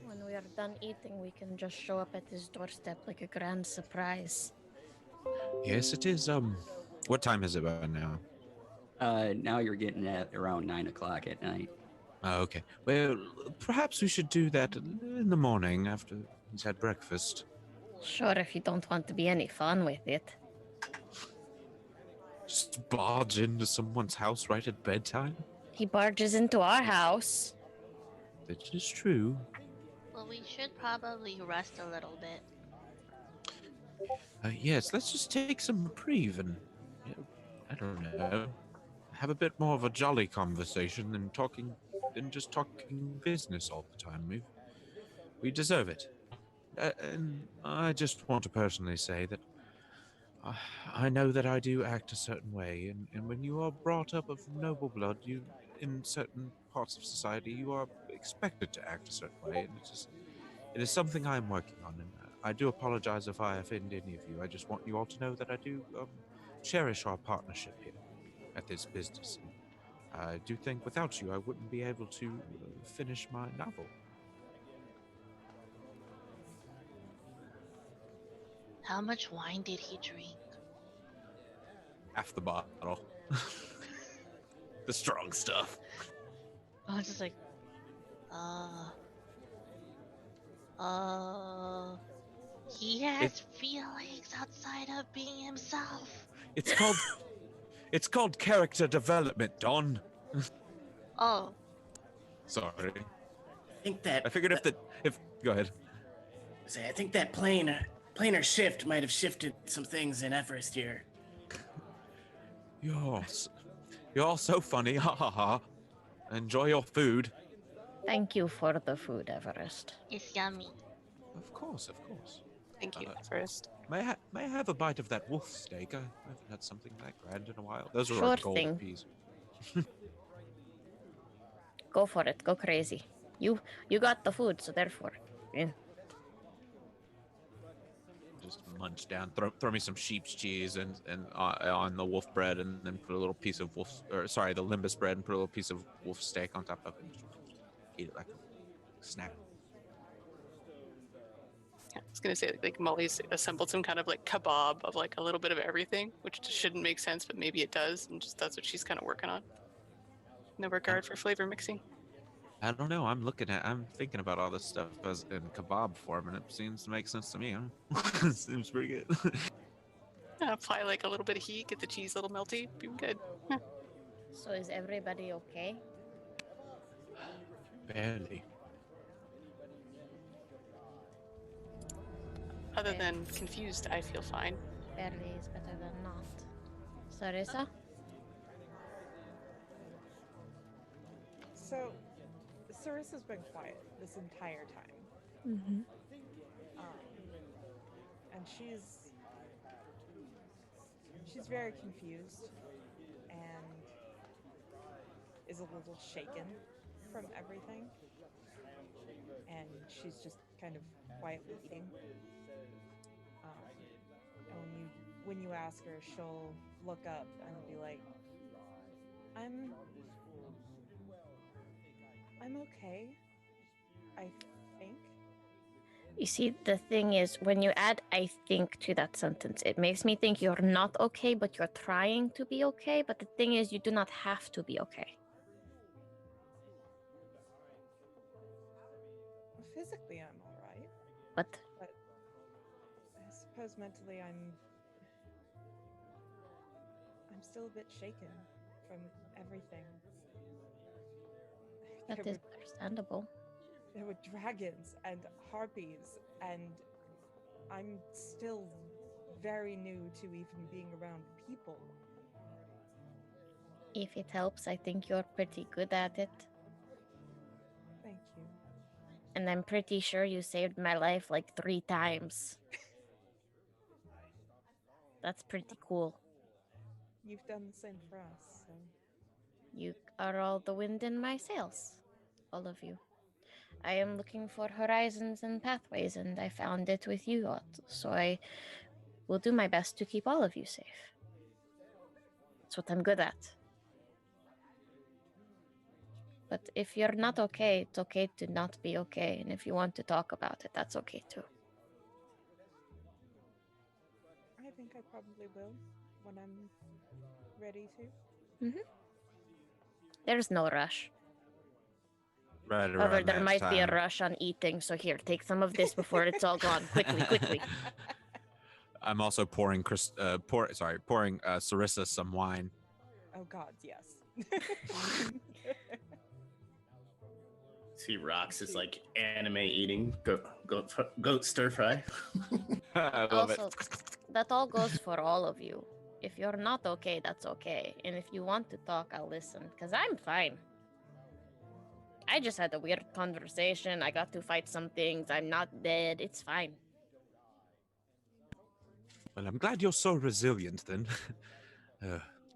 When we are done eating, we can just show up at his doorstep like a grand surprise. Yes, it is. What time is it by now? Now you're getting at around 9 o'clock at night. Oh, okay. Well, perhaps we should do that in the morning after he's had breakfast. Sure, if you don't want to be any fun with it. Just barge into someone's house right at bedtime? He barges into our house. That is true. Well, we should probably rest a little bit. Yes, let's just take some reprieve and, I don't know, have a bit more of a jolly conversation than just talking business all the time. We deserve it. And I just want to personally say that I know that I do act a certain way, and when you are brought up of noble blood, in certain parts of society, you are expected to act a certain way, and it is something I'm working on, and I do apologize if I offend any of you. I just want you all to know that I do cherish our partnership here at this business. I do think without you, I wouldn't be able to finish my novel. How much wine did he drink? Half the bottle. The strong stuff. I was just like, he has feelings outside of being himself. It's called character development, Don. Oh, Sorry. I figured go ahead. I think that planar shift might have shifted some things in Everest here. You're all so funny. Ha ha ha. Enjoy your food. Thank you for the food, Everest. it's yummy. Of course. Thank you, first. May I have a bite of that wolf steak? I haven't had something that grand in a while. Those are Sure our gold thing. peas. Go for it. Go crazy. You got the food, so therefore. Yeah. Just munch down. Throw me some sheep's cheese and on the wolf bread, and then put a little piece of the limbus bread, and put a little piece of wolf steak on top of it. Just eat it like a snack. Yeah, I was gonna say like Molly's assembled some kind of like kebab of like a little bit of everything, which just shouldn't make sense, but maybe it does, and just that's what she's kind of working on. No regard for flavor mixing. I don't know. I'm thinking about all this stuff as in kebab form, and it seems to make sense to me. Huh? Seems pretty good. Apply like a little bit of heat, get the cheese a little melty, be good. So is everybody okay? Barely. Other than confused, I feel fine. Barely is better than not. Sarissa? So, Sarissa's been quiet this entire time. Mm-hmm. And she's very confused and is a little shaken from everything. And she's just kind of quietly eating. And when you ask her, she'll look up and be like, I'm okay. I think. You see, the thing is, when you add I think to that sentence, it makes me think you're not okay, but you're trying to be okay. But the thing is, you do not have to be okay. Physically, I'm all right. But But I suppose mentally, I'm still a bit shaken from everything. that There is understandable. There were dragons and harpies, and I'm still very new to even being around people. If it helps, I think you're pretty good at it. Thank you. And I'm pretty sure you saved my life like 3 times. That's pretty cool. You've done the same for us, so. You are all the wind in my sails. All of you. I am looking for horizons and pathways, and I found it with you all, so I will do my best to keep all of you safe. That's what I'm good at. But if you're not okay, it's okay to not be okay, and if you want to talk about it, that's okay too. I think I probably will when I'm ready to. There's no rush. Right However, around there that might be a time. rush on eating, so here, take some of this before it's all gone. Quickly, quickly. I'm also pouring Sarissa some wine. Oh God, yes. See, Rox is like anime eating goat stir fry. I love Also, it. that all goes for all of you. If you're not okay, that's okay. And if you want to talk, I'll listen, because I'm fine. I just had a weird conversation. I got to fight some things. I'm not dead. It's fine. Well, I'm glad you're so resilient then.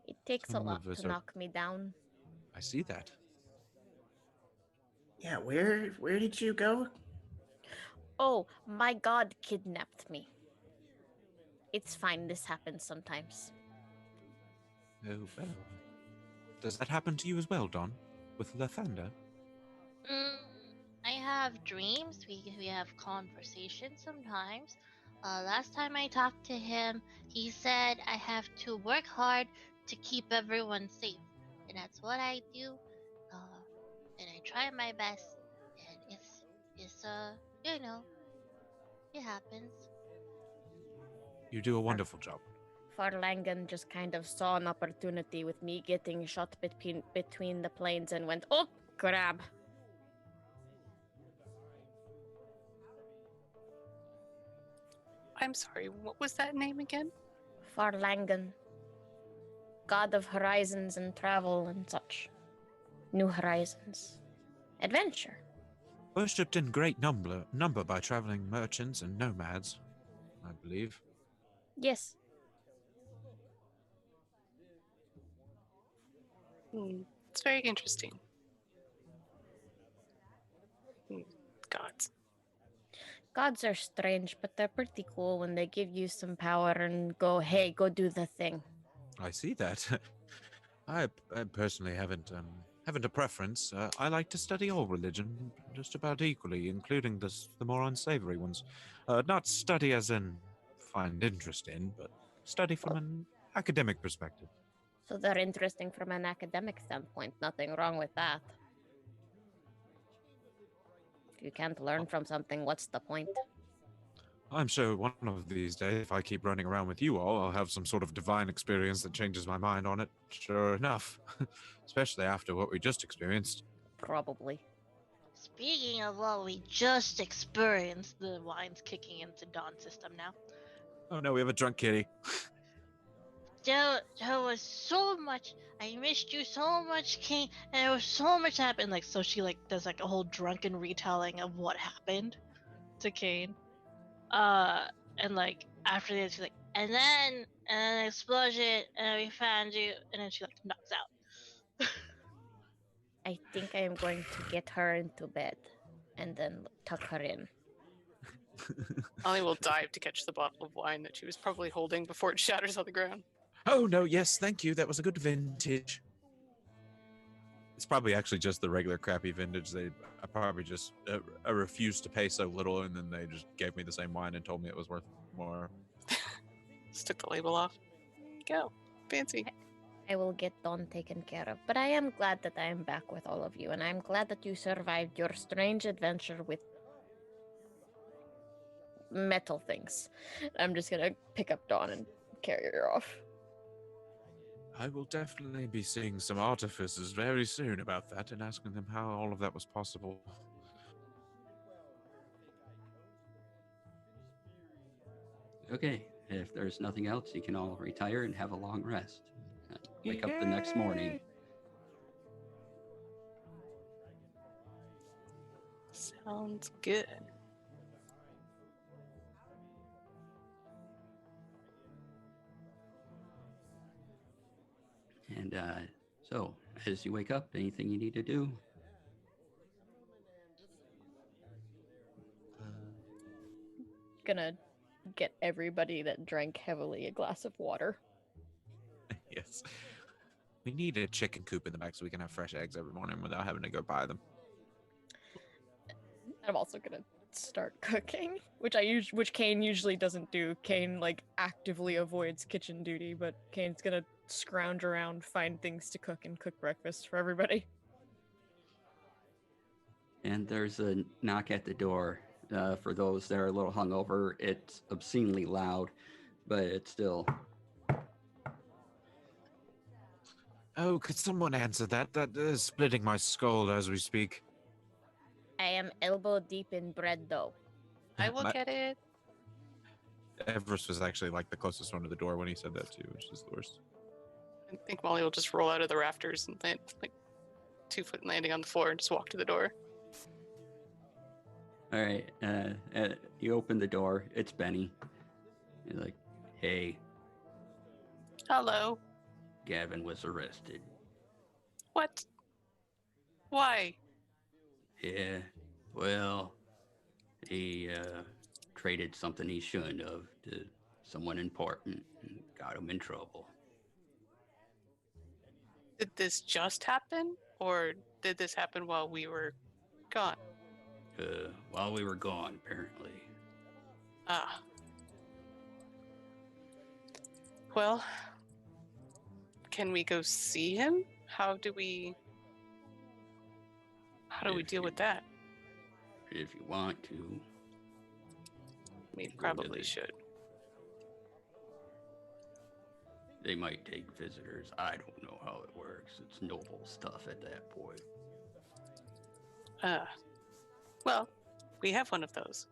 It takes a Some lot of us to are- knock me down. I see that. Yeah, where did you go? Oh, my god kidnapped me. It's fine. This happens sometimes. Oh, well. Does that happen to you as well, Don? With Lathander? I have dreams. We have conversations sometimes. Last time I talked to him, he said I have to work hard to keep everyone safe, and that's what I do. And I try my best, and it's you know, it happens. You do a wonderful job. Farlangan just kind of saw an opportunity with me getting shot between the planes and went, oh, grab. I'm sorry, what was that name again? Farlangan. God of horizons and travel and such. New horizons. Adventure. Worshipped in great number by traveling merchants and nomads, I believe. Yes. It's very interesting. Gods. Gods are strange, but they're pretty cool when they give you some power and go, hey, go do the thing. I see that. I personally haven't a preference. I like to study all religion just about equally, including the more unsavory ones. Not study as in find interest in, but study from an academic perspective. So they're interesting from an academic standpoint. Nothing wrong with that. If you can't learn from something, what's the point? I'm sure one of these days, if I keep running around with you all, I'll have some sort of divine experience that changes my mind on it. Sure enough. Especially after what we just experienced. Probably. Speaking of what we just experienced, the wine's kicking into Dawn's system now. Oh no, we have a drunk kitty. There was so much. I missed you so much, Kane, and there was so much happened. Like, so she does a whole drunken retelling of what happened to Kane. And after this, she's like, and then an explosion, and we found you, and then she knocks out. I think I am going to get her into bed and then tuck her in. Ollie will dive to catch the bottle of wine that she was probably holding before it shatters on the ground. Oh no, yes, thank you. That was a good vintage. It's probably actually just the regular crappy vintage. I probably just I refused to pay so little, and then they just gave me the same wine and told me it was worth more. Just took the label off. Go. Fancy. I will get Dawn taken care of. But I am glad that I am back with all of you, and I'm glad that you survived your strange adventure with metal things. I'm just gonna pick up Dawn and carry her off. I will definitely be seeing some artificers very soon about that and asking them how all of that was possible. Okay, if there's nothing else, you can all retire and have a long rest. Wake up the next morning. Sounds good. And so, as you wake up, anything you need to do? Gonna get everybody that drank heavily a glass of water. Yes. We need a chicken coop in the back so we can have fresh eggs every morning without having to go buy them. I'm also gonna start cooking, which Kane usually doesn't do. Kane actively avoids kitchen duty, but Kane's gonna scrounge around, find things to cook, and cook breakfast for everybody. And there's a knock at the door. For those that are a little hungover, it's obscenely loud, but it's still... Oh, could someone answer that? That is splitting my skull as we speak. I am elbow deep in bread dough. I will get it. Everest was actually the closest one to the door when he said that too, which is the worst. I think Molly will just roll out of the rafters and land 2-foot landing on the floor and just walk to the door. All right, you open the door. It's Benny. You're like, hey, Hello. Gavin was arrested. What? Why? Yeah, well, he traded something he shouldn't have to someone important and got him in trouble. Did this just happen? Or did this happen while we were gone? While we were gone, apparently. Ah. Well, can we go see him? How do we deal with that? If you want to. We Go probably to the- should. They might take visitors. I don't know how it works. It's noble stuff at that point. Well, we have one of those.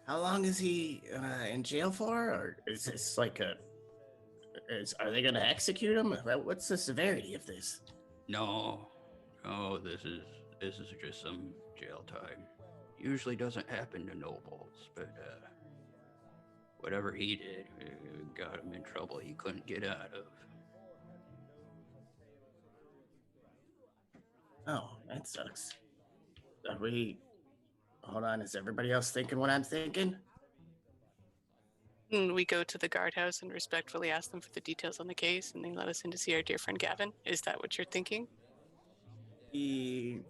How long is he in jail for? Or is this are they going to execute him? What's the severity of this? No, this is just some jail time. Usually doesn't happen to nobles, but whatever he did got him in trouble he couldn't get out of. Oh, that sucks. Hold on, is everybody else thinking what I'm thinking? And we go to the guardhouse and respectfully ask them for the details on the case, and they let us in to see our dear friend Gavin. Is that what you're thinking? Yes.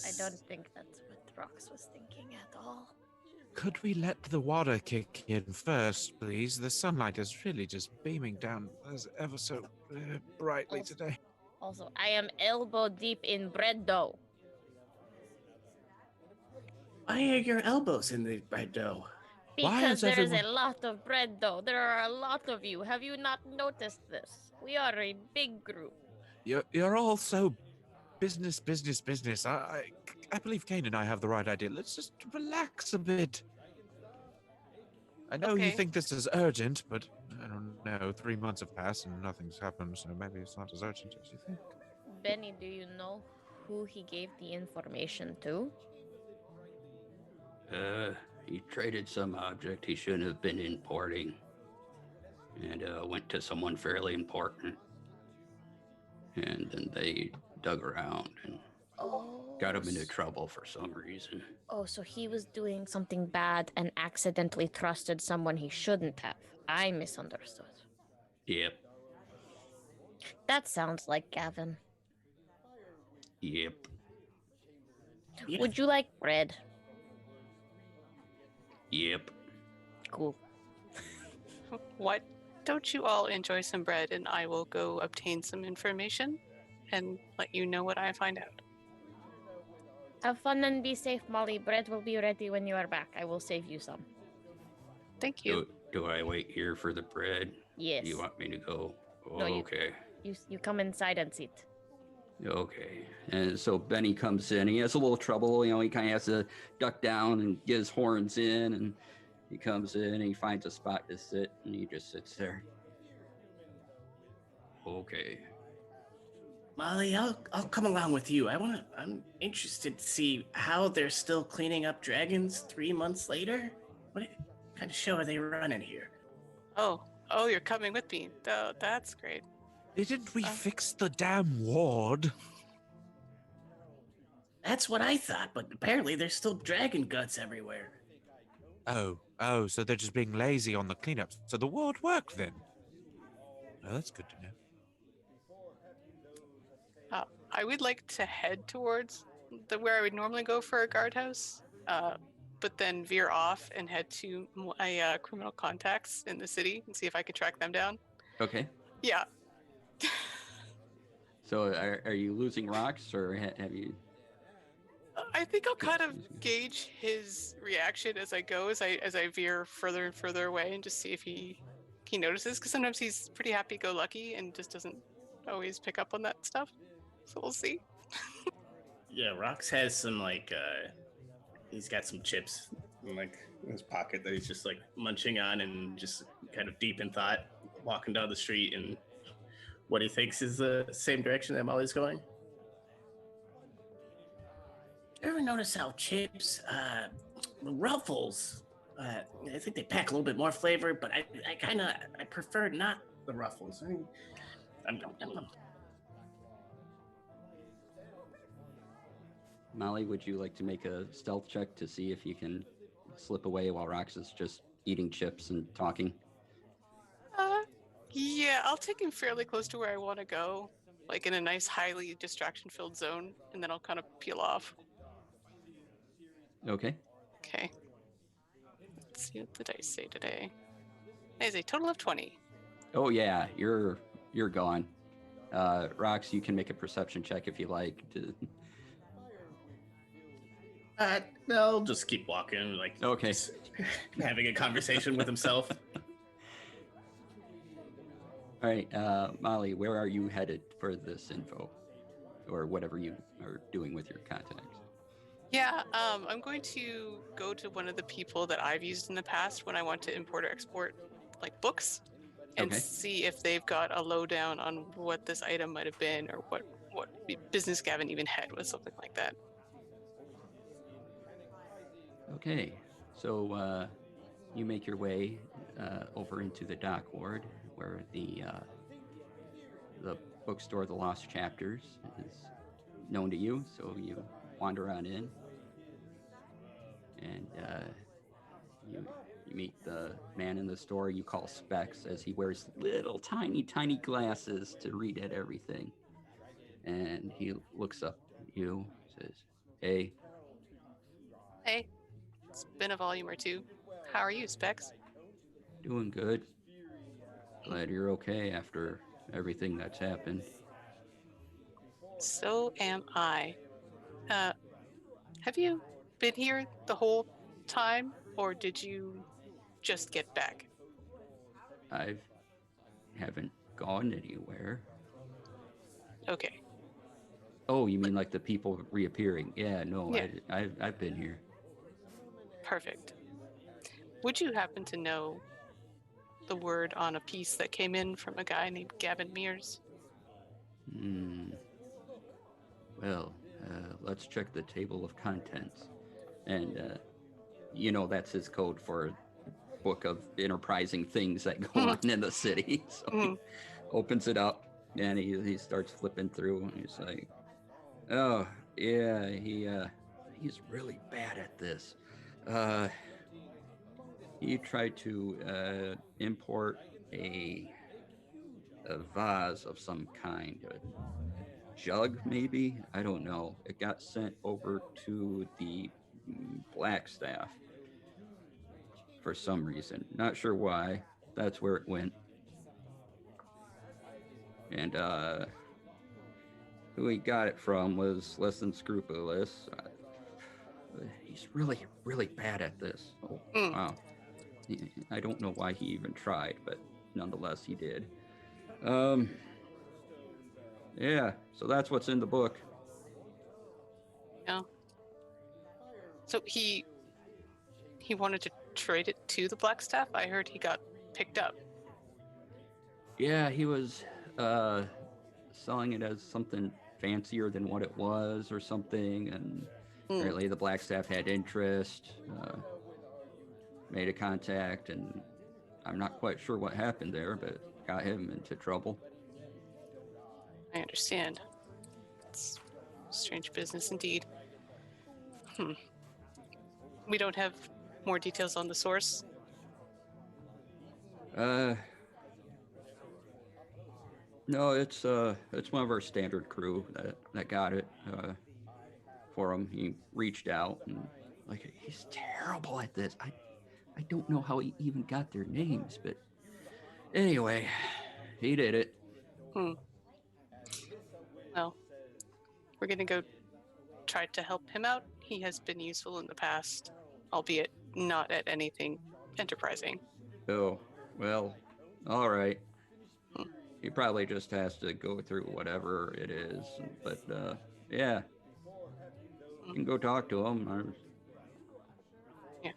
I don't think that's what Rox was thinking at all. Could we let the water kick in first, please? The sunlight is really just beaming down as ever so brightly today. Also, I am elbow deep in bread dough. Why are your elbows in the bread dough? Because there is a lot of bread dough. There are a lot of you. Have you not noticed this? We are a big group. You're all so business. I believe Kane and I have the right idea. Let's just relax a bit. I know you Okay. think this is urgent, but I don't know. 3 months have passed and nothing's happened, so maybe it's not as urgent as you think. Benny, do you know who he gave the information to? He traded some object he shouldn't have been importing, and went to someone fairly important. And then they dug around and got him into trouble for some reason. Oh, so he was doing something bad and accidentally trusted someone he shouldn't have. I misunderstood. Yep. That sounds like Gavin. Yep. Yeah. Would you like bread? Yep. Cool. What? Don't you all enjoy some bread, and I will go obtain some information and let you know what I find out. Have fun and be safe, Molly. Bread will be ready when you are back. I will save you some. Thank you. Do I wait here for the bread? Yes. Do you want me to go? Oh, No, you- okay. You come inside and sit. Okay. And so Benny comes in. He has a little trouble. You know, he kind of has to duck down and get his horns in. And he comes in and he finds a spot to sit. And he just sits there. Okay. Molly, I'll come along with you. I'm interested to see how they're still cleaning up dragons 3 months later. What kind of show are they running here? Oh, you're coming with me. That's great. Didn't we fix the damn ward? That's what I thought, but apparently there's still dragon guts everywhere. Oh, so they're just being lazy on the cleanups. So the ward worked then. Oh, that's good to know. I would like to head towards where I would normally go for a guardhouse, but then veer off and head to my criminal contacts in the city and see if I could track them down. Okay. Yeah. So are you losing rocks or have you? I think I'll kind of gauge his reaction as I go, as I veer further and further away, and just see if he notices. Because sometimes he's pretty happy-go-lucky and just doesn't always pick up on that stuff. So we'll see. Yeah, Rox has some he's got some chips in his pocket that he's just munching on and just kind of deep in thought, walking down the street, and what he thinks is the same direction that Molly's going. Ever notice how chips, Ruffles, I think they pack a little bit more flavor, but I prefer not the Ruffles. I mean, I'm Molly, would you like to make a stealth check to see if you can slip away while Rox is just eating chips and talking? Yeah, I'll take him fairly close to where I want to go, like in a nice, highly distraction-filled zone, and then I'll kind of peel off. Okay. Okay. Let's see what the dice say today. That is a total of 20. Oh yeah, you're gone. Rox, you can make a perception check if you like. I'll just keep walking, Okay. just having a conversation with himself. All right, Molly, where are you headed for this info, or whatever you are doing with your contacts? Yeah, I'm going to go to one of the people that I've used in the past when I want to import or export, books, and Okay. see if they've got a lowdown on what this item might have been, or what business Gavin even had with something like that. Okay, so you make your way over into the dock ward, where the bookstore, The Lost Chapters, is known to you. So you wander on in, and you meet the man in the store you call Specs, as he wears little tiny glasses to read at everything. And he looks up at you, says, "Hey." Hey, it's been a volume or two. How are you, Specs? Doing good. Glad you're okay after everything that's happened. So am I. Have you been here the whole time, or did you just get back? I haven't gone anywhere. Okay. Oh, you mean like the people reappearing? Yeah, no, Yeah. I've been here. Perfect. Would you happen to know the word on a piece that came in from a guy named Gavin Mears? Well, let's check the table of contents. And, that's his code for book of enterprising things that go on in the city. So he opens it up, and he starts flipping through, and he's like, oh, yeah, he's really bad at this. He tried to import a a vase of some kind, a jug maybe. I don't know. It got sent over to the Black Staff for some reason. Not sure why. That's where it went. And who he got it from was less than scrupulous. He's really, really bad at this. Oh, wow. I don't know why he even tried, but nonetheless, he did. Yeah, so that's what's in the book. Yeah. So he wanted to trade it to the Black Staff? I heard he got picked up. Yeah, he was selling it as something fancier than what it was or something, and apparently the Black Staff had interest, made a contact, and I'm not quite sure what happened there, but got him into trouble. I understand. It's strange business indeed. We don't have more details on the source? No, it's one of our standard crew that got it for him. He reached out, and like, he's terrible at this. I don't know how he even got their names, but anyway, he did it. Well, we're gonna go try to help him out. He has been useful in the past, albeit not at anything enterprising. Oh, well, all right. He probably just has to go through whatever it is, but yeah, you can go talk to him. Yeah.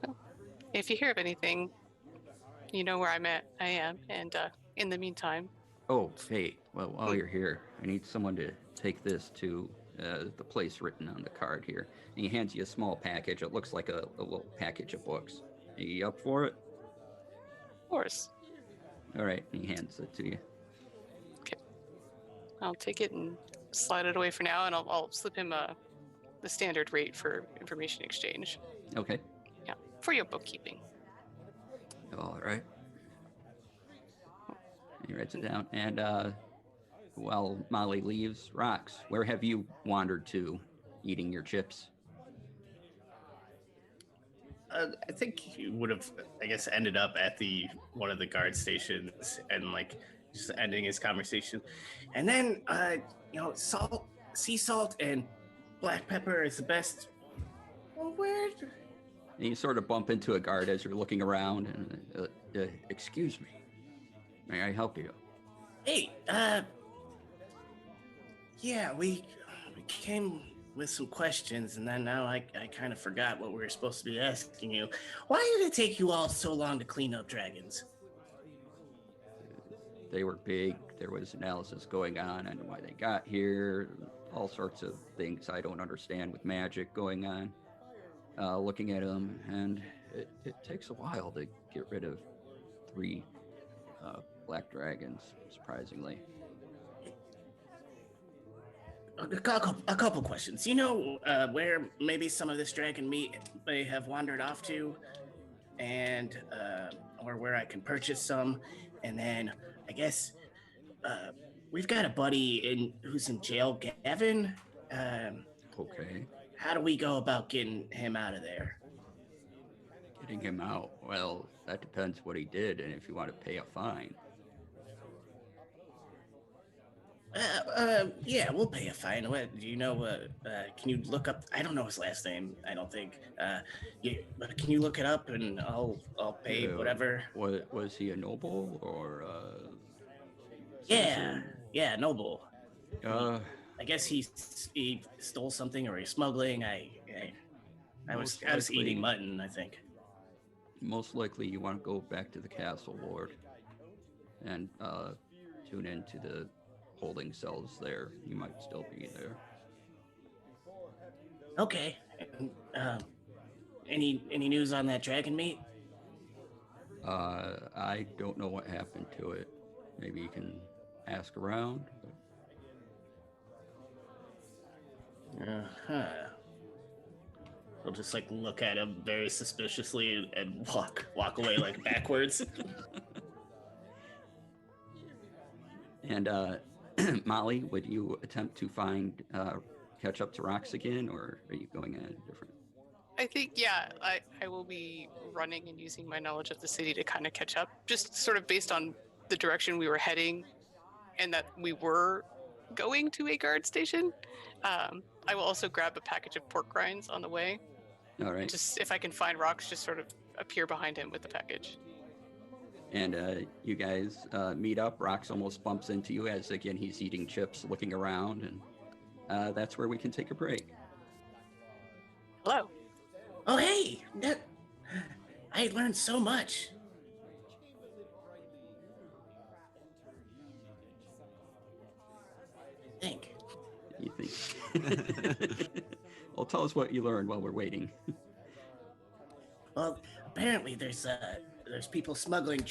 Well, if you hear of anything, you know where I am, and in the meantime. Oh, hey, well, while you're here, I need someone to take this to the place written on the card here. And he hands you a small package. It looks like a little package of books. Are you up for it? Of course. All right, he hands it to you. Okay. I'll take it and slide it away for now, and I'll slip him the standard rate for information exchange. Okay. Yeah, for your bookkeeping. All right. He writes it down. And while Molly leaves, Rox, where have you wandered to eating your chips? I think you would have, I guess, ended up at one of the guard stations and like just ending his conversation, and then sea salt and black pepper is the best. Well, where? And you sort of bump into a guard as you're looking around, and excuse me, may I help you? Hey, yeah, we came with some questions, and then now I kind of forgot what we were supposed to be asking you. Why did it take you all so long to clean up dragons? They were big. There was analysis going on why they got here. All sorts of things I don't understand with magic going on. Looking at them, and it takes a while to get rid of 3 black dragons, surprisingly. A couple questions. You know where maybe some of this dragon meat may have wandered off to, and or where I can purchase some, and then I guess we've got a buddy who's in jail, Gavin. Okay. How do we go about getting him out of there? Getting him out? Well, that depends what he did, and if you want to pay a fine. Yeah, we'll pay a fine. What do you know? Can you look up? I don't know his last name. I don't think. But can you look it up and I'll pay whatever. Was he a noble or? Yeah, noble. I guess he stole something or he's smuggling. I was eating mutton, I think. Most likely, you want to go back to the castle, Lord, and tune into the holding cells there. You might still be there. Okay. Any news on that dragon meat? I don't know what happened to it. Maybe you can ask around. I'll just like look at him very suspiciously and walk away like backwards. And Molly, would you attempt to catch up to Rocks again, or are you going a different? I think, yeah, I will be running and using my knowledge of the city to kind of catch up, just sort of based on the direction we were heading and that we were going to a guard station. I will also grab a package of pork rinds on the way. All right. Just if I can find Rocks, just sort of appear behind him with the package. And you guys meet up. Rocks almost bumps into you as, again, he's eating chips, looking around, and that's where we can take a break. Hello. Oh, hey! I learned so much. You think? Well, tell us what you learned while we're waiting. Well, apparently there's people smuggling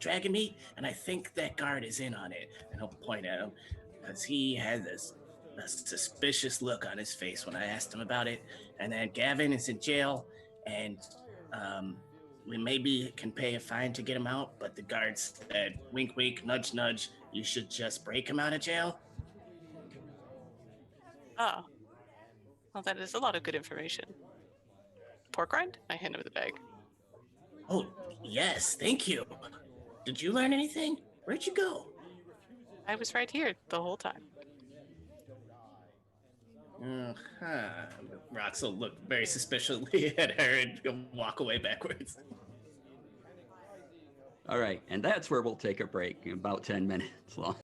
dragon meat, and I think that guard is in on it. And I'll point at him because he had a suspicious look on his face when I asked him about it. And then Gavin is in jail, and we maybe can pay a fine to get him out. But the guard said, "Wink, wink, nudge, nudge. You should just break him out of jail." Oh. Well, that is a lot of good information. Pork rind? I hand over the bag. Oh, yes, thank you. Did you learn anything? Where'd you go? I was right here the whole time. Rox will look very suspiciously at her and walk away backwards. All right, and that's where we'll take a break, about 10 minutes long.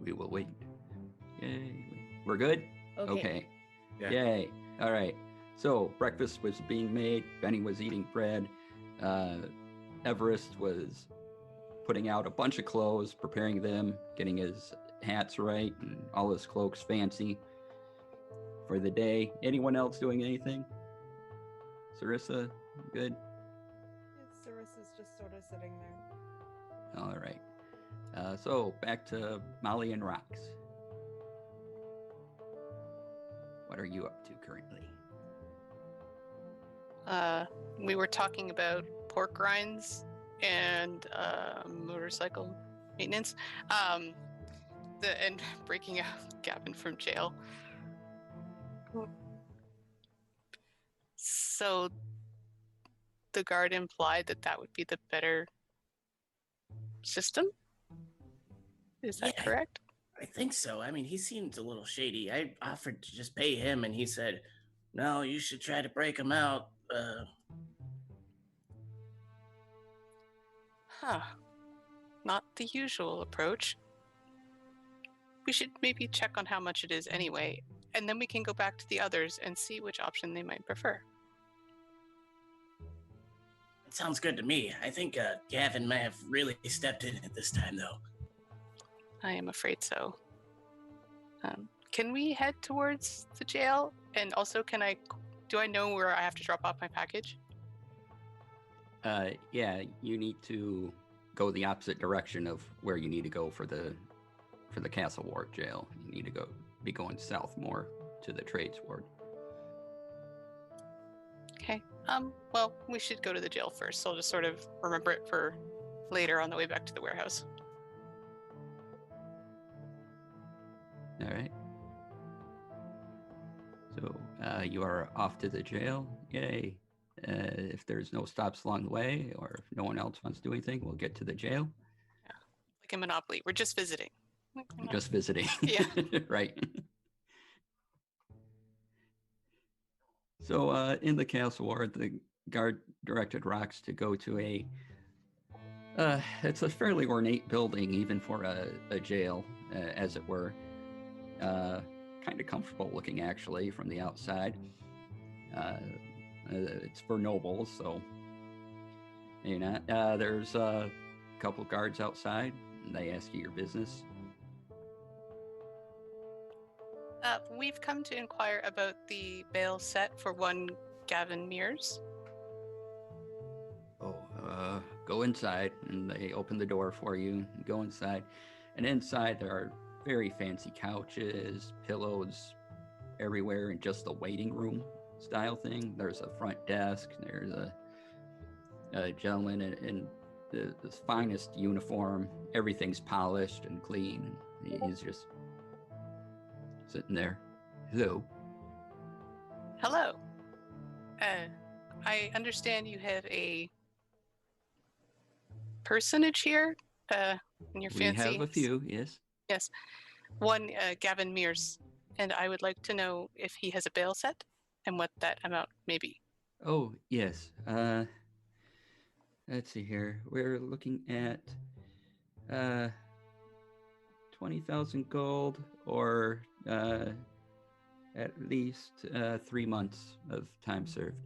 We will wait. Yay. We're good? Okay. Yeah. Yay. All right. So breakfast was being made. Benny was eating bread. Everest was putting out a bunch of clothes, preparing them, getting his hats right and all his cloaks fancy for the day. Anyone else doing anything? Sarissa, good? Sarissa's just sort of sitting there. All right. So back to Molly and Rox. What are you up to currently? We were talking about pork rinds and motorcycle maintenance. And breaking out Gavin from jail. So the guard implied that would be the better system? Is that correct? I think so. I mean, he seemed a little shady. I offered to just pay him, and he said, "No, you should try to break him out." Not the usual approach. We should maybe check on how much it is anyway, and then we can go back to the others and see which option they might prefer. It sounds good to me. I think Gavin may have really stepped in at this time, though. I am afraid so. Can we head towards the jail? And also, do I know where I have to drop off my package? Yeah, you need to go the opposite direction of where you need to go for the Castle Ward jail. You need to be going south more to the Trades Ward. Okay. Well, we should go to the jail first, so I'll just sort of remember it for later on the way back to the warehouse. All right. So you are off to the jail. Yay. If there's no stops along the way, or if no one else wants to do anything, we'll get to the jail. Yeah. Like a Monopoly. We're just visiting. Just visiting. Yeah. Right. So in the Castle Ward, the guard directed Rox to go to it's a fairly ornate building, even for a jail, as it were. Kind of comfortable looking, actually, from the outside. It's for nobles, so You're not. There's a couple guards outside, and they ask you your business. We've come to inquire about the bail set for one Gavin Mears. Oh, go inside, and they open the door for you. And go inside, and inside there are very fancy couches, pillows everywhere, and just the waiting room style thing. There's a front desk. There's a gentleman in the finest uniform. Everything's polished and clean. He's just sitting there. Hello. Hello. I understand you have a personage here. In your fancy. We have a few, yes. Yes. One Gavin Mears, and I would like to know if he has a bail set and what that amount may be. Oh, yes. Let's see here. We're looking at 20,000 gold, or at least 3 months of time served.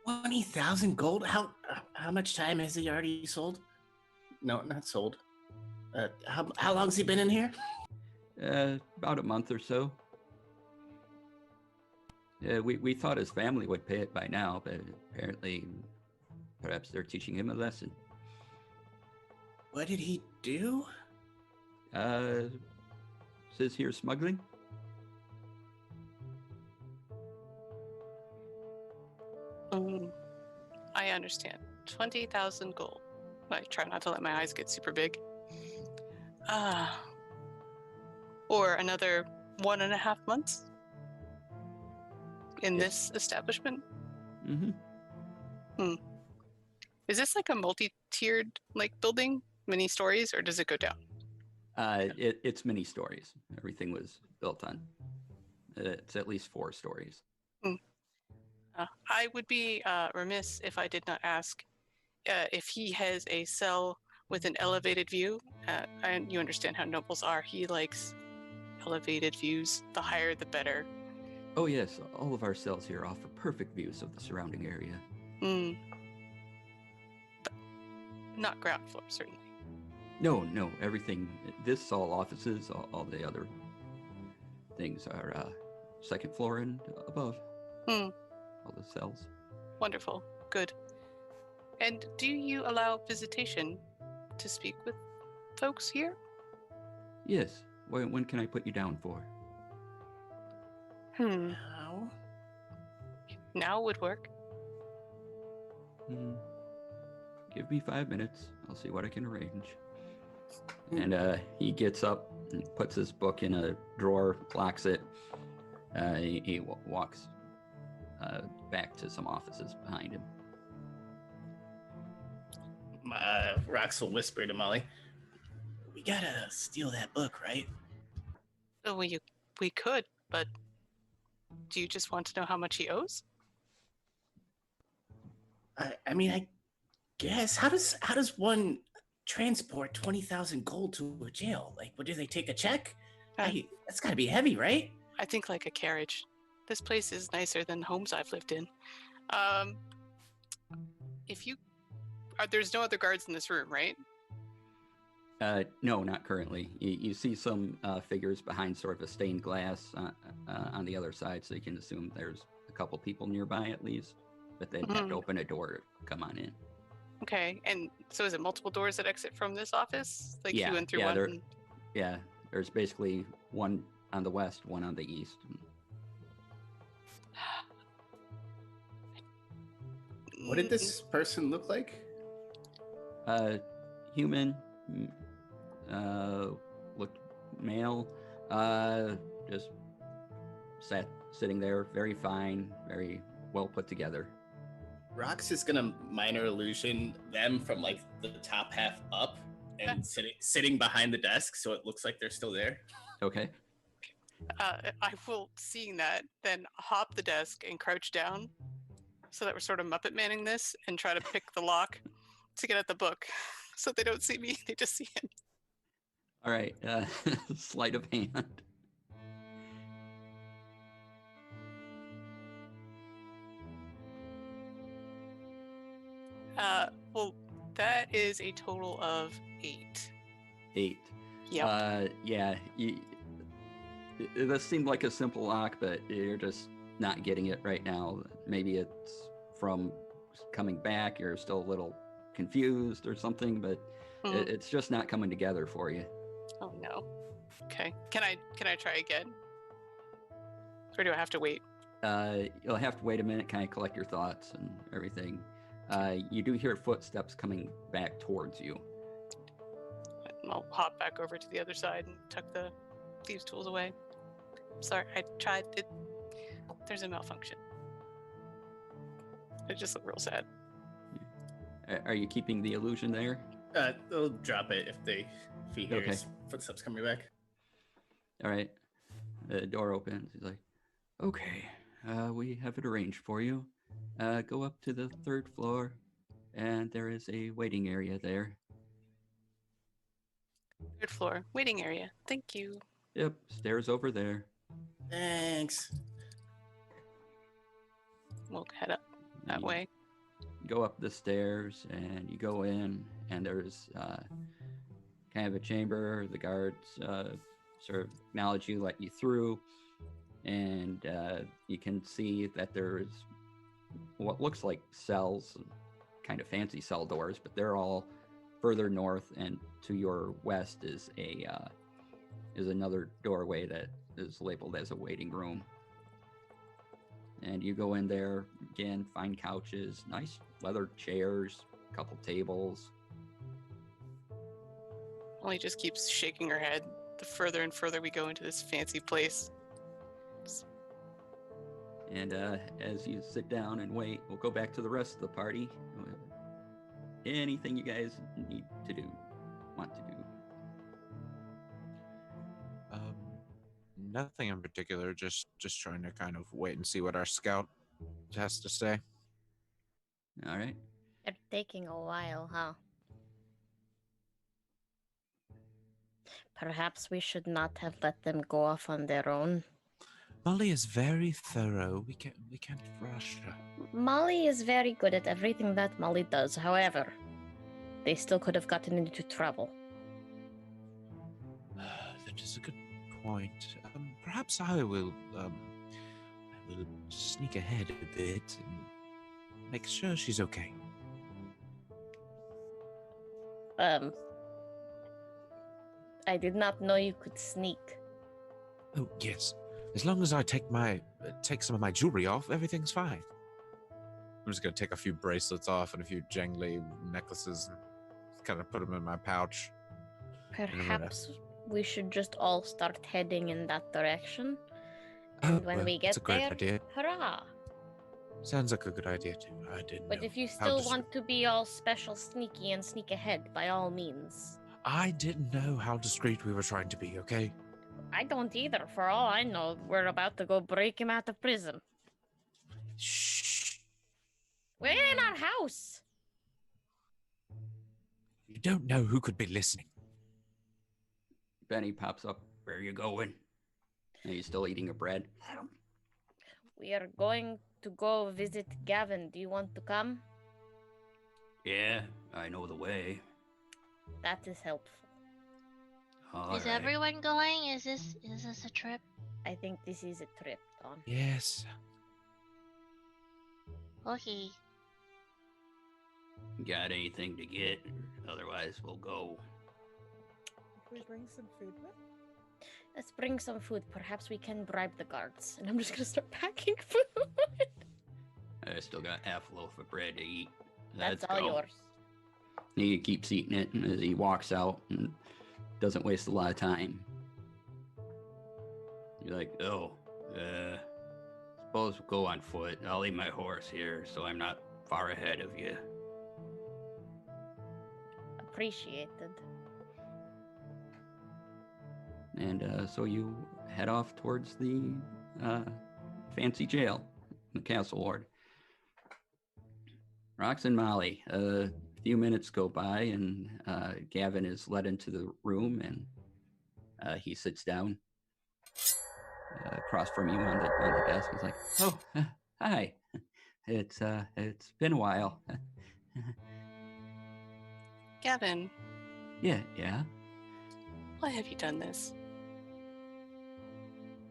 20,000 gold? How much time has he already sold? No, not sold. How long's he been in here? About a month or so. We thought his family would pay it by now, but apparently, perhaps they're teaching him a lesson. What did he do? Says here smuggling. I understand. 20,000 gold. I try not to let my eyes get super big. Or another 1.5 months in this establishment. Mm-hmm. Is this like a multi-tiered building, many stories, or does it go down? It's many stories. Everything was built on. It's at least 4 stories. I would be remiss if I did not ask if he has a cell with an elevated view. And you understand how nobles are. He likes elevated views. The higher, the better. Oh, yes. All of our cells here offer perfect views of the surrounding area. But not ground floor, certainly. No. Everything. This is all offices. All the other things are second floor and above. All the cells. Wonderful. Good. And do you allow visitation to speak with folks here? Yes. When can I put you down for? Now would work. Give me 5 minutes. I'll see what I can arrange. And he gets up and puts his book in a drawer, locks it. He walks back to some offices behind him. Rox will whisper to Molly, "We gotta steal that book, right?" Oh, we could, but do you just want to know how much he owes? I mean, I guess. How does one transport 20,000 gold to a jail? What do they take, a check? That's gotta be heavy, right? I think like a carriage. This place is nicer than homes I've lived in. There's no other guards in this room, right? No, not currently. You see some figures behind sort of a stained glass on the other side, so you can assume there's a couple people nearby at least, but they'd have to open a door to come on in. Okay, and so is it multiple doors that exit from this office? You went through one? Yeah, there's basically one on the west, one on the east. What did this person look like? Human, looked male, just sitting there, very fine, very well put together. Rox is gonna minor illusion them from the top half up and sitting behind the desk, so it looks like they're still there. Okay. I will, seeing that, then hop the desk and crouch down so that we're sort of Muppet Manning this and try to pick the lock to get at the book so they don't see me, they just see him. All right, sleight of hand. is a total of 8. 8. Yep. Yeah. This seemed like a simple lock, but you're just not getting it right now. Maybe it's from coming back. You're still a little confused or something, but it's just not coming together for you. Oh no. Okay. Can I try again? Or do I have to wait? You'll have to wait a minute, kind of collect your thoughts and everything. You do hear footsteps coming back towards you. I'll hop back over to the other side and tuck the thieves' tools away. Sorry, I tried. There's a malfunction. It just looked real sad. Are you keeping the illusion there? They'll drop it if he hears footsteps coming back. All right. The door opens. He's like, okay, we have it arranged for you. Go up to the 3rd floor, and there is a waiting area there. 3rd floor, waiting area. Thank you. Yep, stairs over there. Thanks. We'll head up that way. Go up the stairs, and you go in, and there's kind of a chamber. The guards sort of acknowledge you, let you through, and you can see that there's what looks like cells, kind of fancy cell doors, but they're all further north, and to your west is another doorway that is labeled as a waiting room. And you go in there, again, find couches, nice leather chairs, a couple tables. Molly just keeps shaking her head the further and further we go into this fancy place. And as you sit down and wait, we'll go back to the rest of the party. Anything you guys want to do? Nothing in particular. Just trying to kind of wait and see what our scout has to say. All right. They're taking a while, huh? Perhaps we should not have let them go off on their own. Molly is very thorough. We can't rush her. Molly is very good at everything that Molly does. However, they still could have gotten into trouble. That is a good point. Perhaps I will sneak ahead a bit and make sure she's okay. I did not know you could sneak. Oh yes, as long as I take some of my jewelry off, everything's fine. I'm just gonna take a few bracelets off and a few jangly necklaces and kind of put them in my pouch. Perhaps we should just all start heading in that direction. And when we get that's a great there, idea. hurrah! Sounds like a good idea too. I didn't But know if you how still dis- want to be all special sneaky and sneak ahead, by all means. I didn't know how discreet we were trying to be, okay? I don't either. For all I know, we're about to go break him out of prison. Shh. We're in our house. You don't know who could be listening. Benny pops up. Where are you going? Are you still eating your bread? We are going to go visit Gavin. Do you want to come? Yeah, I know the way. That is helpful. Is everyone going? Is this a trip? I think this is a trip, Don. Yes. Okay. Got anything to get? Otherwise, we'll go. Can we bring some food with? Let's bring some food. Perhaps we can bribe the guards. And I'm just gonna start packing food. I still got half a loaf of bread to eat. That's Let's all go. yours. He keeps eating it as he walks out and doesn't waste a lot of time. You're like, suppose we'll go on foot. I'll leave my horse here so I'm not far ahead of you. Appreciated. And so you head off towards the fancy jail, the castle ward. Rox and Molly, a few minutes go by and Gavin is led into the room and he sits down across from you on the desk. He's like, "Oh, hi. It's been a while." Gavin, Yeah, yeah. why have you done this?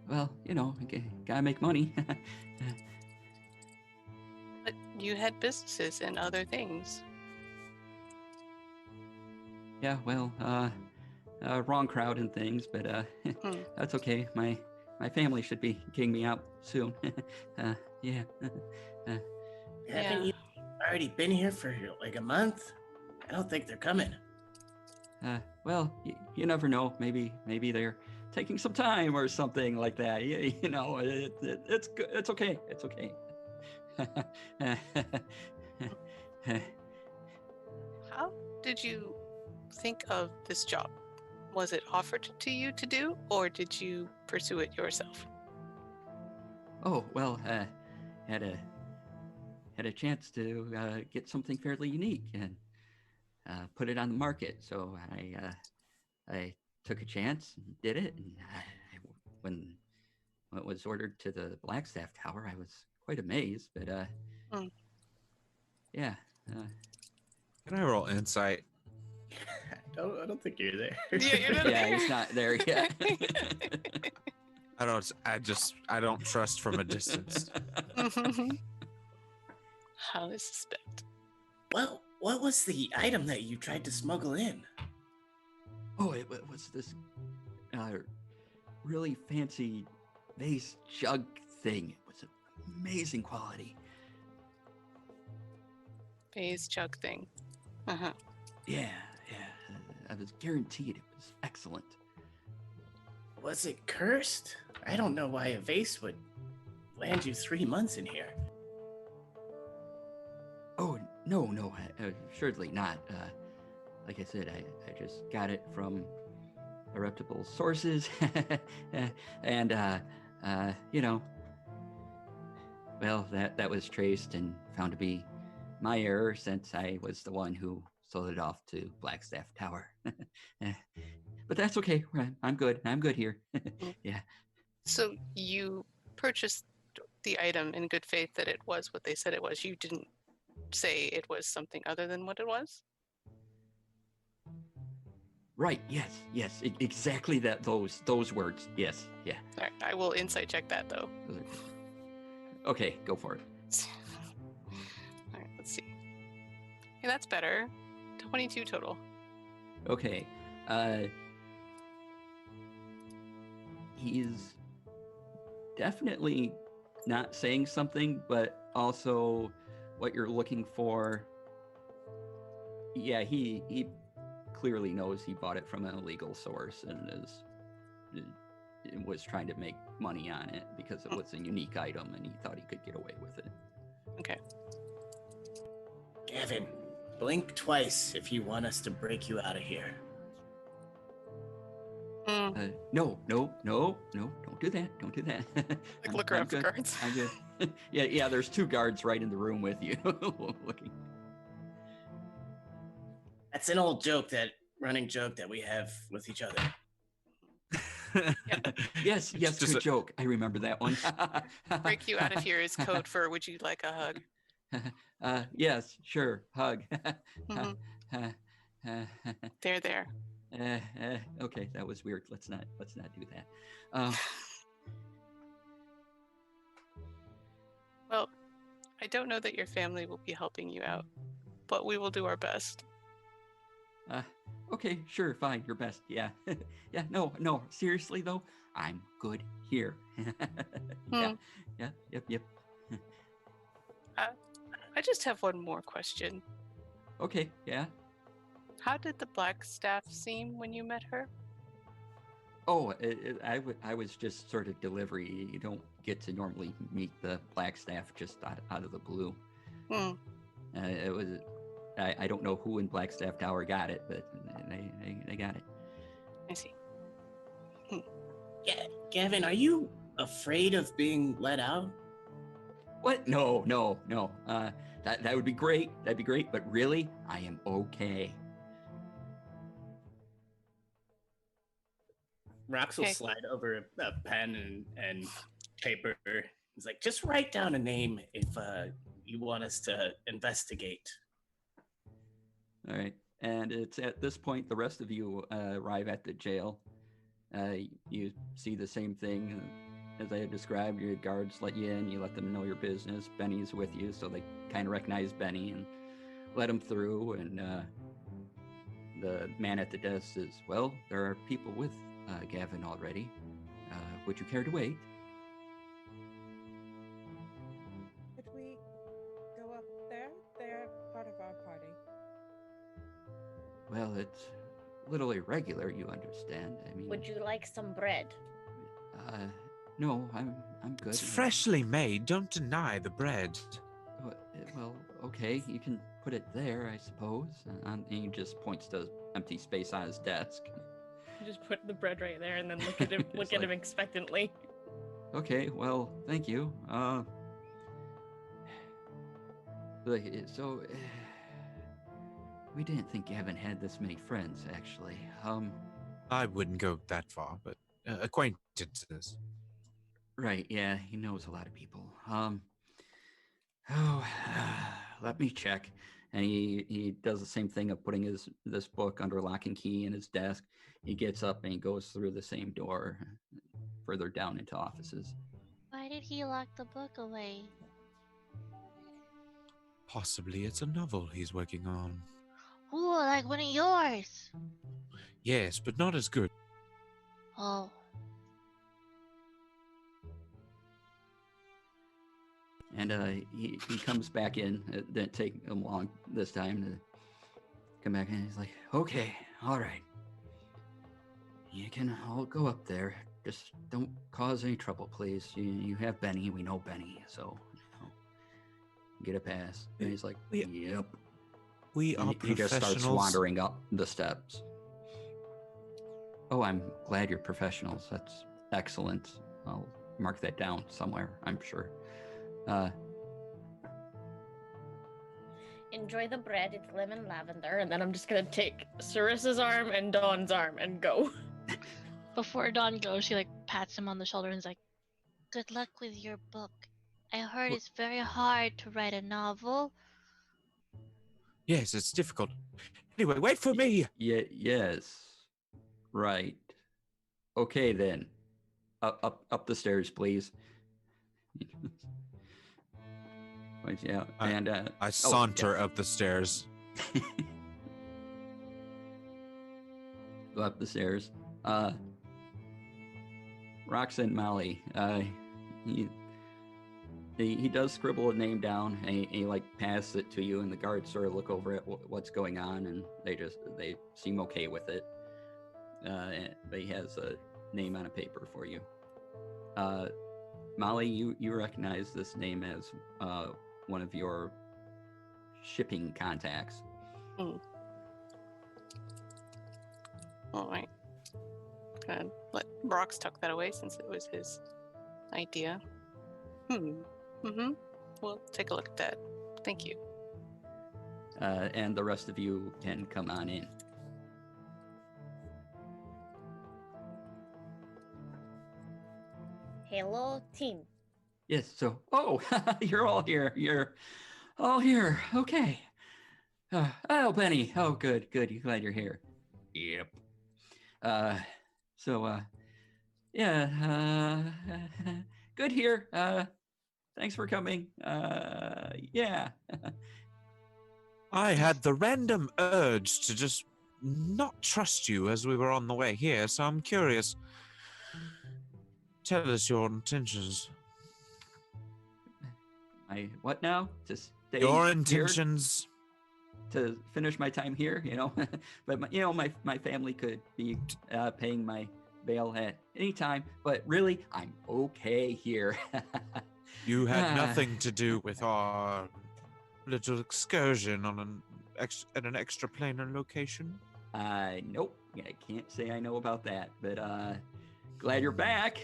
Well, gotta make money. But you had businesses and other things. Yeah, well, wrong crowd and things, but that's okay. My family should be kicking me out soon. Yeah. Haven't you already been here for like a month? I don't think they're coming. Well, you never know. Maybe they're taking some time or something like that. It's good. It's okay. It's okay. How did you think of this job? Was it offered to you to do, or did you pursue it yourself? Oh well, had a chance to get something fairly unique and put it on the market. So I took a chance and did it. And when it was ordered to the Blackstaff Tower, I was quite amazed. But yeah. Can I roll insight? I don't think you're there. Yeah, you're not there. He's not there yet. I don't trust from a distance. Highly suspect. Well, what was the item that you tried to smuggle in? Oh, it was this really fancy vase jug thing. It was amazing quality. Phase jug thing. Yeah. I was guaranteed it was excellent. Was it cursed? I don't know why a vase would land you 3 months in here. Oh, no, assuredly not. Like I said, I just got it from reputable sources, and well, that was traced and found to be my error, since I was the one who sold it off to Blackstaff Tower. But that's okay. I'm good. I'm good here. Yeah. So you purchased the item in good faith that it was what they said it was. You didn't say it was something other than what it was? Right. Yes. Exactly that. Those words. Yes. Yeah. All right, I will insight check that though. Okay, go for it. All right, let's see. Yeah, that's better. 22 total. Okay. He's definitely not saying something, but also what you're looking for. Yeah, he clearly knows he bought it from an illegal source and was trying to make money on it because it was a unique item and he thought he could get away with it. Okay. Gavin, blink twice if you want us to break you out of here. No, don't do that. Don't do that. Like look around for guards. I'm good. Yeah, there's 2 guards right in the room with you looking. That's an old running joke that we have with each other. Yes, good joke. I remember that one. Break you out of here is code for would you like a hug? Yes, sure. Hug. There. Okay, that was weird. Let's not do that. Well, I don't know that your family will be helping you out, but we will do our best. Okay, sure, fine, your best. Yeah. Yeah, no, seriously though, I'm good here. Yep. I just have one more question. Okay, yeah. How did the Blackstaff seem when you met her? Oh, I was just sort of delivery. You don't get to normally meet the Blackstaff just out of the blue. It was. I don't know who in Blackstaff Tower got it, but they got it. I see. Yeah, Gavin, are you afraid of being let out? What? No. That would be great. That'd be great. But really, I am okay. Rox will slide over a pen and paper. He's like, just write down a name if you want us to investigate. All right. And it's at this point the rest of you arrive at the jail. You see the same thing as I had described. Your guards let you in. You let them know your business. Benny's with you, so they kind of recognize Benny and let him through. And the man at the desk says, "Well, there are people with Gavin already. Would you care to wait?" Could we go up there? They're part of our party. Well, it's a little irregular, you understand. I mean, Would you like some bread? no, I'm good. It's freshly made. Don't deny the bread. Well, okay, you can put it there, I suppose. And he just points to empty space on his desk. Just put the bread right there and then look at him, look at him expectantly. Okay, well, thank you. So, we didn't think Gavin had this many friends, actually. I wouldn't go that far, but acquaintances. Right, yeah, he knows a lot of people. Let me check. And he does the same thing of putting this book under lock and key in his desk. He gets up and he goes through the same door further down into offices. Why did he lock the book away? Possibly it's a novel he's working on. Ooh, like one of yours. Yes, but not as good. Oh. And he comes back in. It didn't take him long this time to come back in. He's like, "Okay, all right. You can all go up there. Just don't cause any trouble, please. You have Benny. We know Benny, so get a pass." And he's like, "Yep." We are He just professionals. starts wandering up the steps. "Oh, I'm glad you're professionals. That's excellent. I'll mark that down somewhere, I'm sure." Enjoy the bread. It's lemon lavender. And then I'm just going to take Sarissa's arm and Dawn's arm and go. Before Dawn goes, she like pats him on the shoulder and is like, "Good luck with your book. I heard it's very hard to write a novel." Yes, it's difficult. Anyway, wait for me. Yes. Right. Okay, then. Up the stairs, please. Yeah, and I saunter up the stairs. Go up the stairs. Rox and Molly. He does scribble a name down, and he like passes it to you, and the guards sort of look over at what's going on, and they seem okay with it. But he has a name on a paper for you. Molly, you recognize this name as one of your shipping contacts. All right. Gonna let Brox tuck that away since it was his idea. We'll take a look at that. Thank you. And the rest of you can come on in. Hello, team. Yes, so, you're all here. You're all here. Okay. Oh, Benny. Oh, good. You glad you're here. Yep. Good here. Thanks for coming. Yeah. I had the random urge to just not trust you as we were on the way here, so I'm curious. Tell us your intentions. What now? To stay Your here? intentions. To finish my time here, but my family could be paying my bail at any time, but really I'm okay here. You had nothing to do with our little excursion on at an extraplanar location? Nope. I can't say I know about that, but glad you're back.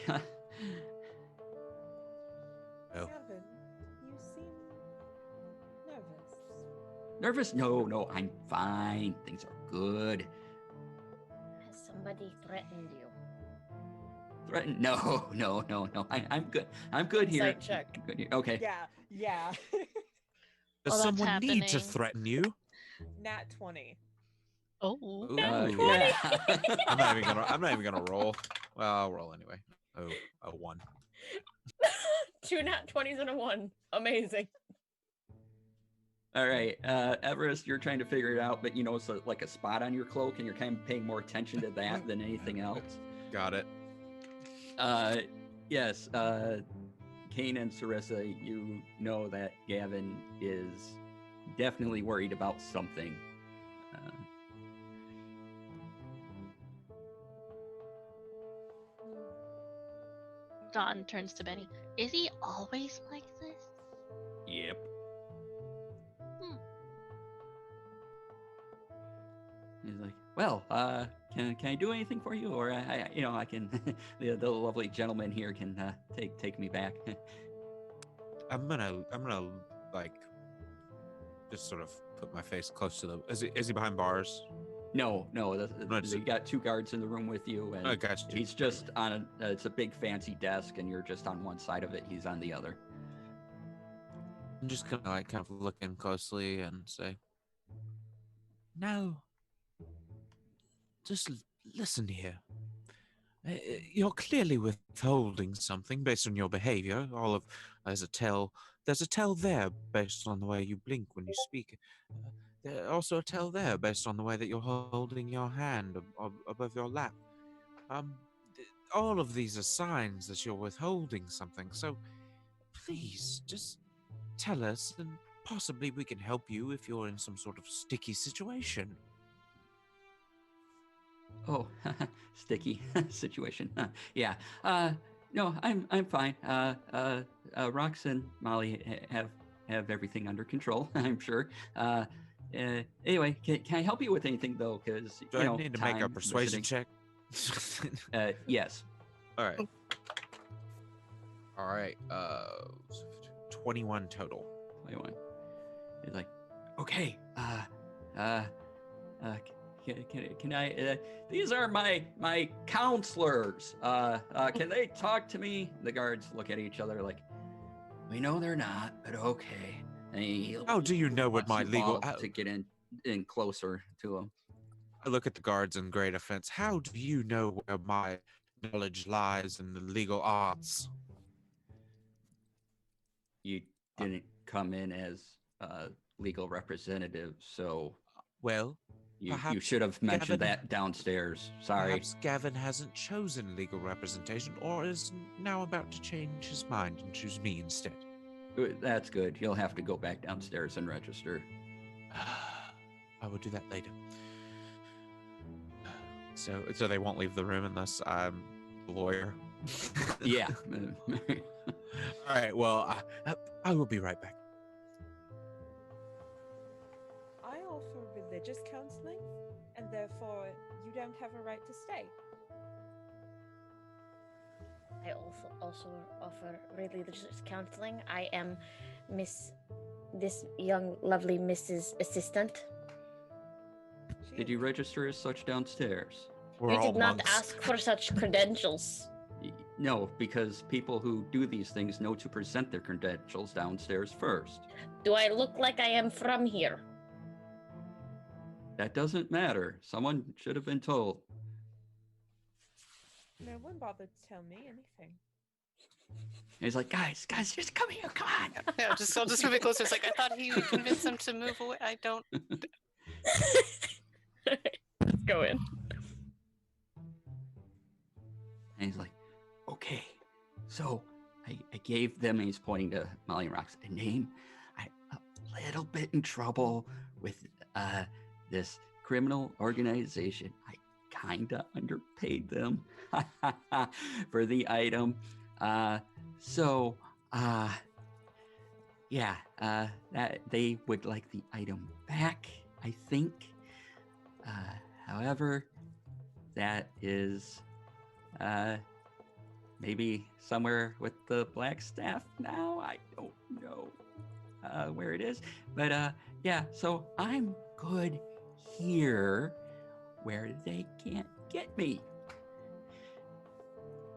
Oh. Gavin, you seem nervous. Nervous? No, I'm fine. Things are good. Has somebody threatened you? Threatened? No. I'm good. I'm good here. Sight check. I'm good here. Okay. Yeah. Does Well, that's someone need to happening. threaten you? Nat 20. Oh. Ooh. Yeah. I'm not even gonna roll. Well, I'll roll anyway. Oh, a 1. 2 nat 20s and a 1. Amazing. All right, Everest, you're trying to figure it out, but you know, it's like a spot on your cloak, and you're kind of paying more attention to that than anything else. Got it. Yes, Kane and Sarissa, you know that Gavin is definitely worried about something. Don turns to Benny. Is he always like this? Yep. He's like, well, can I do anything for you, or I can, the lovely gentleman here can take me back. I'm gonna like just sort of put my face close to the. Is he behind bars? No, you got 2 guards in the room with you, and I got you. he's just on it's a big fancy desk, and you're just on one side of it. He's on the other. I'm just gonna like kind of look in closely and say, "No, just listen here. You're clearly withholding something based on your behavior. There's a tell there based on the way you blink when you speak. There's also a tell there based on the way that you're holding your hand above your lap. All of these are signs that you're withholding something. So please just tell us, and possibly we can help you if you're in some sort of sticky situation." Oh, sticky situation. Yeah. No, I'm fine. Rox and Molly have everything under control. I'm sure. Anyway, can I help you with anything though? Because Do I need to make a persuasion check? Yes. All right. All right. 21 total. 21. He's like, okay. Can I? These are my counselors. Can they talk to me? The guards look at each other like, we know they're not, but okay. How do you know what my legal? To get in closer to him. I look at the guards in great offense. How do you know where my knowledge lies in the legal arts? You didn't come in as a legal representative, so well, you should have mentioned Gavin, that downstairs. Sorry. Perhaps Gavin hasn't chosen legal representation, or is now about to change his mind and choose me instead. That's good. You'll have to go back downstairs and register. I will do that later. So they won't leave the room unless I'm the lawyer. Yeah. All right. Well, I will be right back. I offer religious counseling, and therefore you don't have a right to stay. I also offer religious counseling. I am this young, lovely Mrs. Assistant. Did you register as such downstairs? We're You all did not monks. ask for such credentials. No, because people who do these things know to present their credentials downstairs first. Do I look like I am from here? That doesn't matter. Someone should have been told. No one bothered to tell me anything. And he's like, guys, just come here, come on. Yeah, I'll just move it closer. It's like, I thought he would convince them to move away. I don't. Let's go in. And he's like, okay, so I gave them, and he's pointing to Molly and Rox, a name. I'm a little bit in trouble with this criminal organization. I kinda underpaid them for the item. That they would like the item back, I think. However, that is maybe somewhere with the black staff now. I don't know where it is, but yeah, so I'm good here where they can't get me.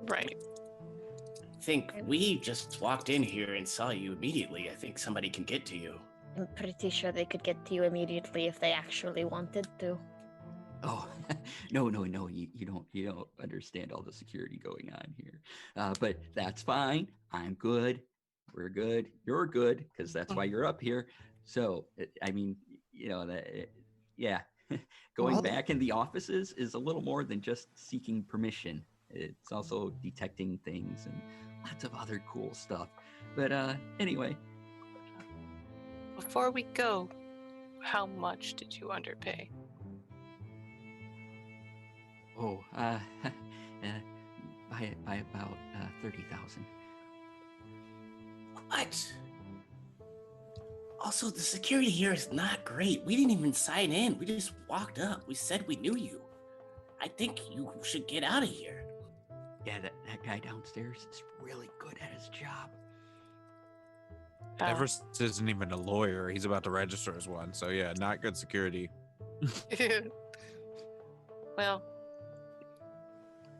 Right. I think we just walked in here and saw you immediately. I think somebody can get to you. I'm pretty sure they could get to you immediately if they actually wanted to. Oh, no, you don't understand all the security going on here. But that's fine. I'm good. We're good. You're good because that's why you're up here. So, I mean, yeah. Going back in the offices is a little more than just seeking permission. It's also detecting things and lots of other cool stuff. But anyway, Before we go, how much did you underpay? oh, by about 30,000. What? Also, the security here is not great. We didn't even sign in. We just walked up. We said we knew you. I think you should get out of here. Yeah, that guy downstairs is really good at his job. Everest isn't even a lawyer. He's about to register as one. So yeah, not good security. Well,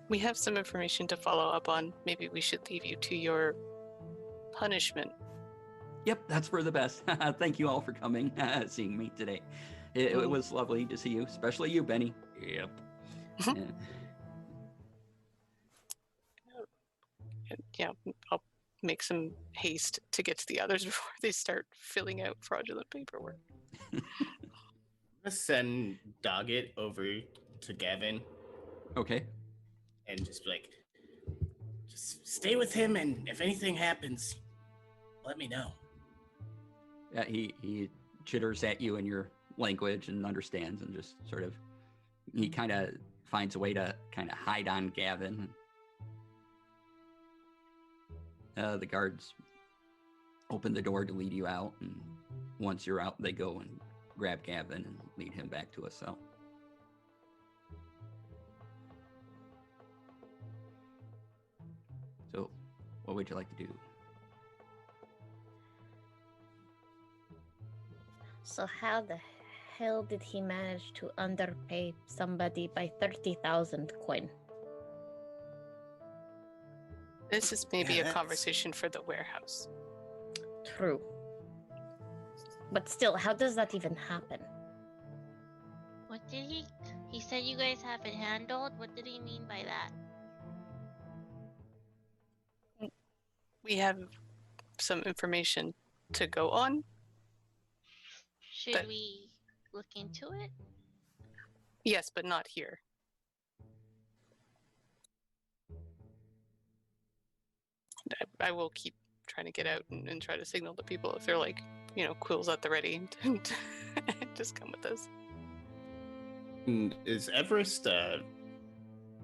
we have some information to follow up on. Maybe we should leave you to your punishment. Yep, that's for the best. Thank you all for coming, seeing me today. It was lovely to see you, especially you, Benny. Yep. Yeah, I'll make some haste to get to the others before they start filling out fraudulent paperwork. I'm gonna send Doggett over to Gavin. Okay. And just be like, just stay with him, and if anything happens, let me know. Yeah, he chitters at you in your language and understands, and just sort of, he kind of finds a way to kind of hide on Gavin. The guards open the door to lead you out, and once you're out, they go and grab Gavin and lead him back to a cell. So, what would you like to do? So how the hell did he manage to underpay somebody by 30,000 coin? This is maybe a conversation for the warehouse. True. But still, how does that even happen? What did he? He said you guys have it handled. What did he mean by that? We have some information to go on. Should we look into it? Yes, but not here. I will keep trying to get out and try to signal to people if they're like, quills at the ready. Just come with us. Is Everest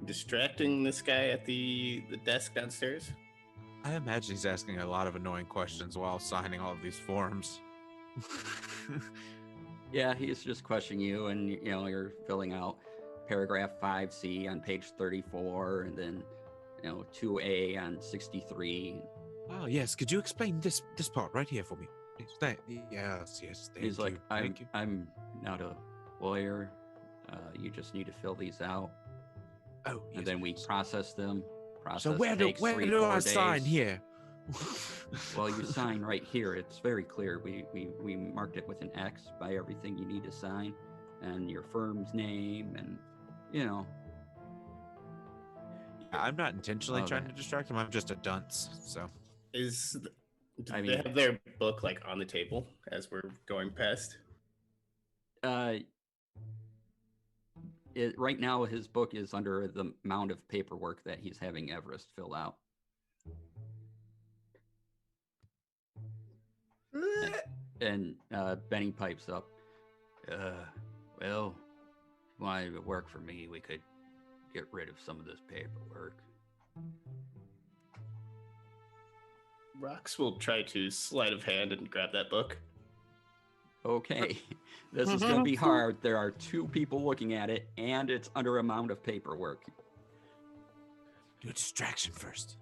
distracting this guy at the desk downstairs? I imagine he's asking a lot of annoying questions while signing all of these forms. Yeah, he's just questioning you, and you're filling out paragraph 5C on page 34, and then 2A on 63. Oh yes, could you explain this part right here for me? Yes, thank He's like, you. I'm not a lawyer. You just need to fill these out. Oh, and then we process them. So where do I sign here? Well, you sign right here. It's very clear. We marked it with an X by everything you need to sign, and your firm's name, and I'm not intentionally trying to distract him. I'm just a dunce. So they have their book like on the table as we're going past? Right now, his book is under the amount of paperwork that he's having Everest fill out. And Benny pipes up. Well, if you wanted to work for me, we could get rid of some of this paperwork. Rox will try to sleight of hand and grab that book. Okay, this is going to be hard. There are two people looking at it, and it's under amount of paperwork. Do a distraction first.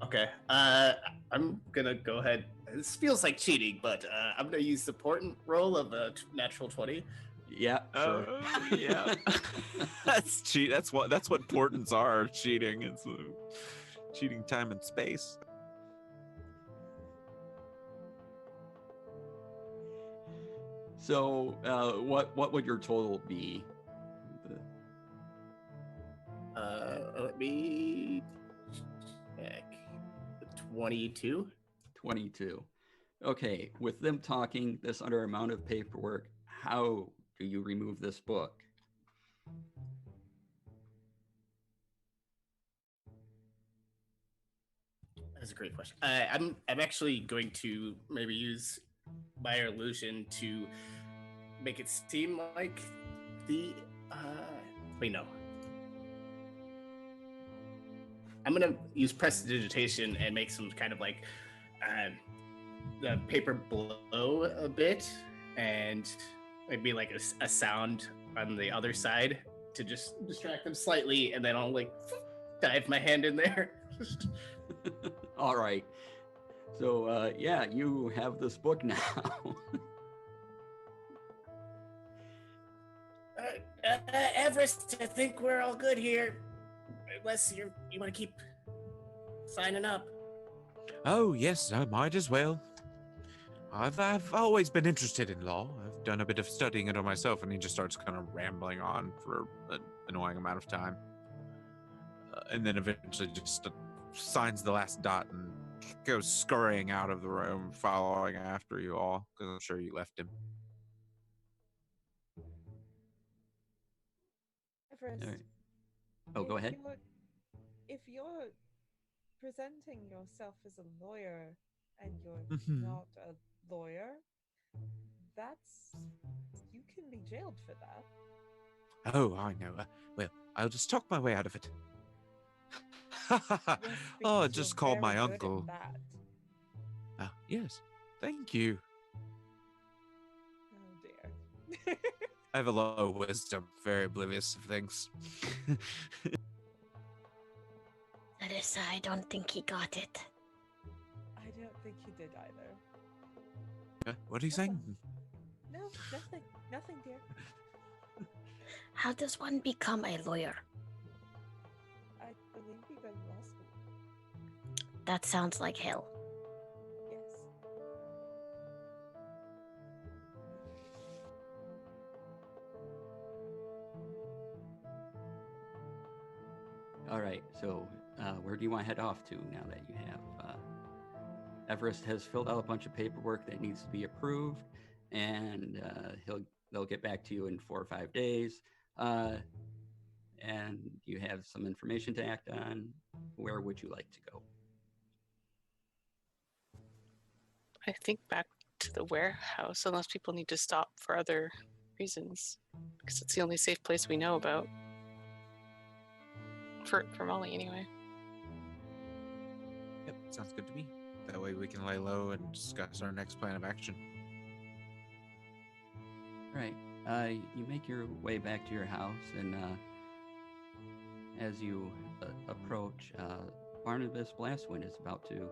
Okay, I'm gonna go ahead. This feels like cheating, but I'm gonna use the portent roll of a natural 20. Yeah, sure. Yeah. That's cheat. That's what portents are. Cheating. It's cheating time and space. So, what would your total be? Let me check. 22. 22. Okay, with them talking this under amount of paperwork, how do you remove this book? That's a great question. I'm actually going to maybe use my illusion to make it seem like the wait, no. I'm gonna use prestidigitation and make some kind of like the paper blow a bit, and maybe like a sound on the other side to just distract them slightly, and then I'll like dive my hand in there. All right. So, yeah, you have this book now. Everest, I think we're all good here, unless you want to keep signing up. Oh, yes, I might as well. I've always been interested in law. I've done a bit of studying it on myself, and he just starts kind of rambling on for an annoying amount of time. And then eventually just signs the last dot and goes scurrying out of the room, following after you all, because I'm sure you left him. Everest, All right. Oh, go ahead. If you're presenting yourself as a lawyer and you're Mhm. not a lawyer, you can be jailed for that. Oh, I know. Well, I'll just talk my way out of it. Yes, Oh, because just you're call my very good uncle. at that. Yes, thank you. Oh dear. I have a low wisdom, very oblivious of things. Larissa, I don't think he got it. I don't think he did either. What are you saying? No, nothing. Nothing, dear. How does one become a lawyer? I believe you go to law school. That sounds like hell. Yes. All right. So, where do you want to head off to now that you have Everest has filled out a bunch of paperwork that needs to be approved, and they'll get back to you in 4 or 5 days. And you have some information to act on. Where would you like to go? I think back to the warehouse, unless people need to stop for other reasons, because it's the only safe place we know about. For Molly, anyway. Yep, sounds good to me. That way we can lay low and discuss our next plan of action. All right. You make your way back to your house, and as you approach, Barnabas Blastwind is about to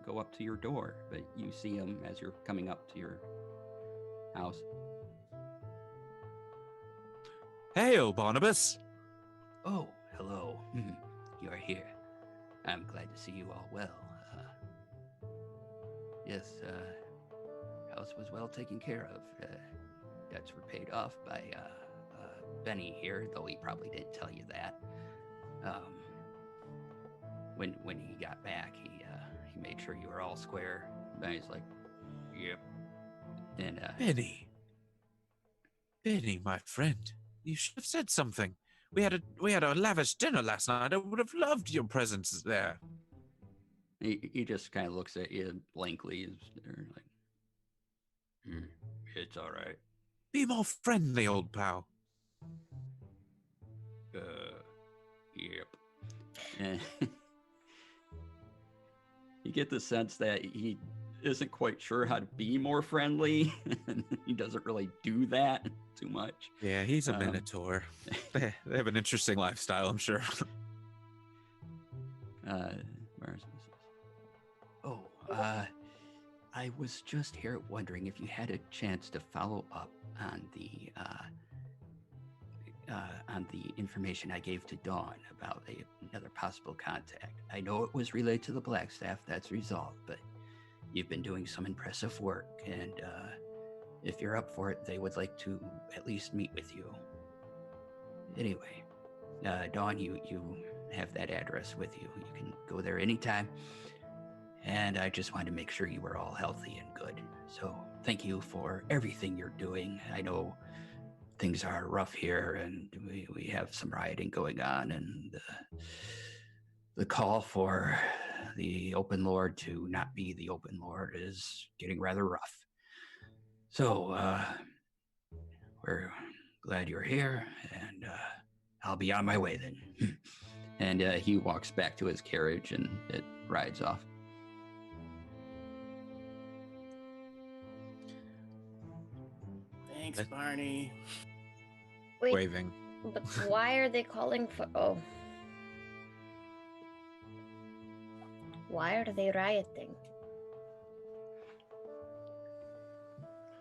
go up to your door, but you see him as you're coming up to your house. Hail, Barnabas! Oh, hello. You're here. I'm glad to see you all well. Yes, house was well taken care of. Debts were paid off by Benny here, though he probably didn't tell you that. When he got back, he made sure you were all square. Benny's like, yep. And Benny, my friend, you should have said something. We had a lavish dinner last night. I would have loved your presence there. he just kind of looks at you blankly. They're like, it's all right. Be more friendly, old pal. Yep. And you get the sense that he isn't quite sure how to be more friendly. He doesn't really do that too much. Yeah, he's a minotaur. They have an interesting lifestyle, I'm sure. I was just here wondering if you had a chance to follow up on the information I gave to Dawn about another possible contact. I know it was relayed to the Blackstaff, that's resolved, but you've been doing some impressive work, and if you're up for it, they would like to at least meet with you. Anyway, Dawn, you have that address with you. You can go there anytime. And I just wanted to make sure you were all healthy and good. So thank you for everything you're doing. I know things are rough here, and we have some rioting going on, and the call for the Open Lord to not be the Open Lord is getting rather rough. So we're glad you're here, and I'll be on my way then. And he walks back to his carriage, and it rides off. Thanks, Barney. Wait, Waving. but why are they calling for... Oh. Why are they rioting?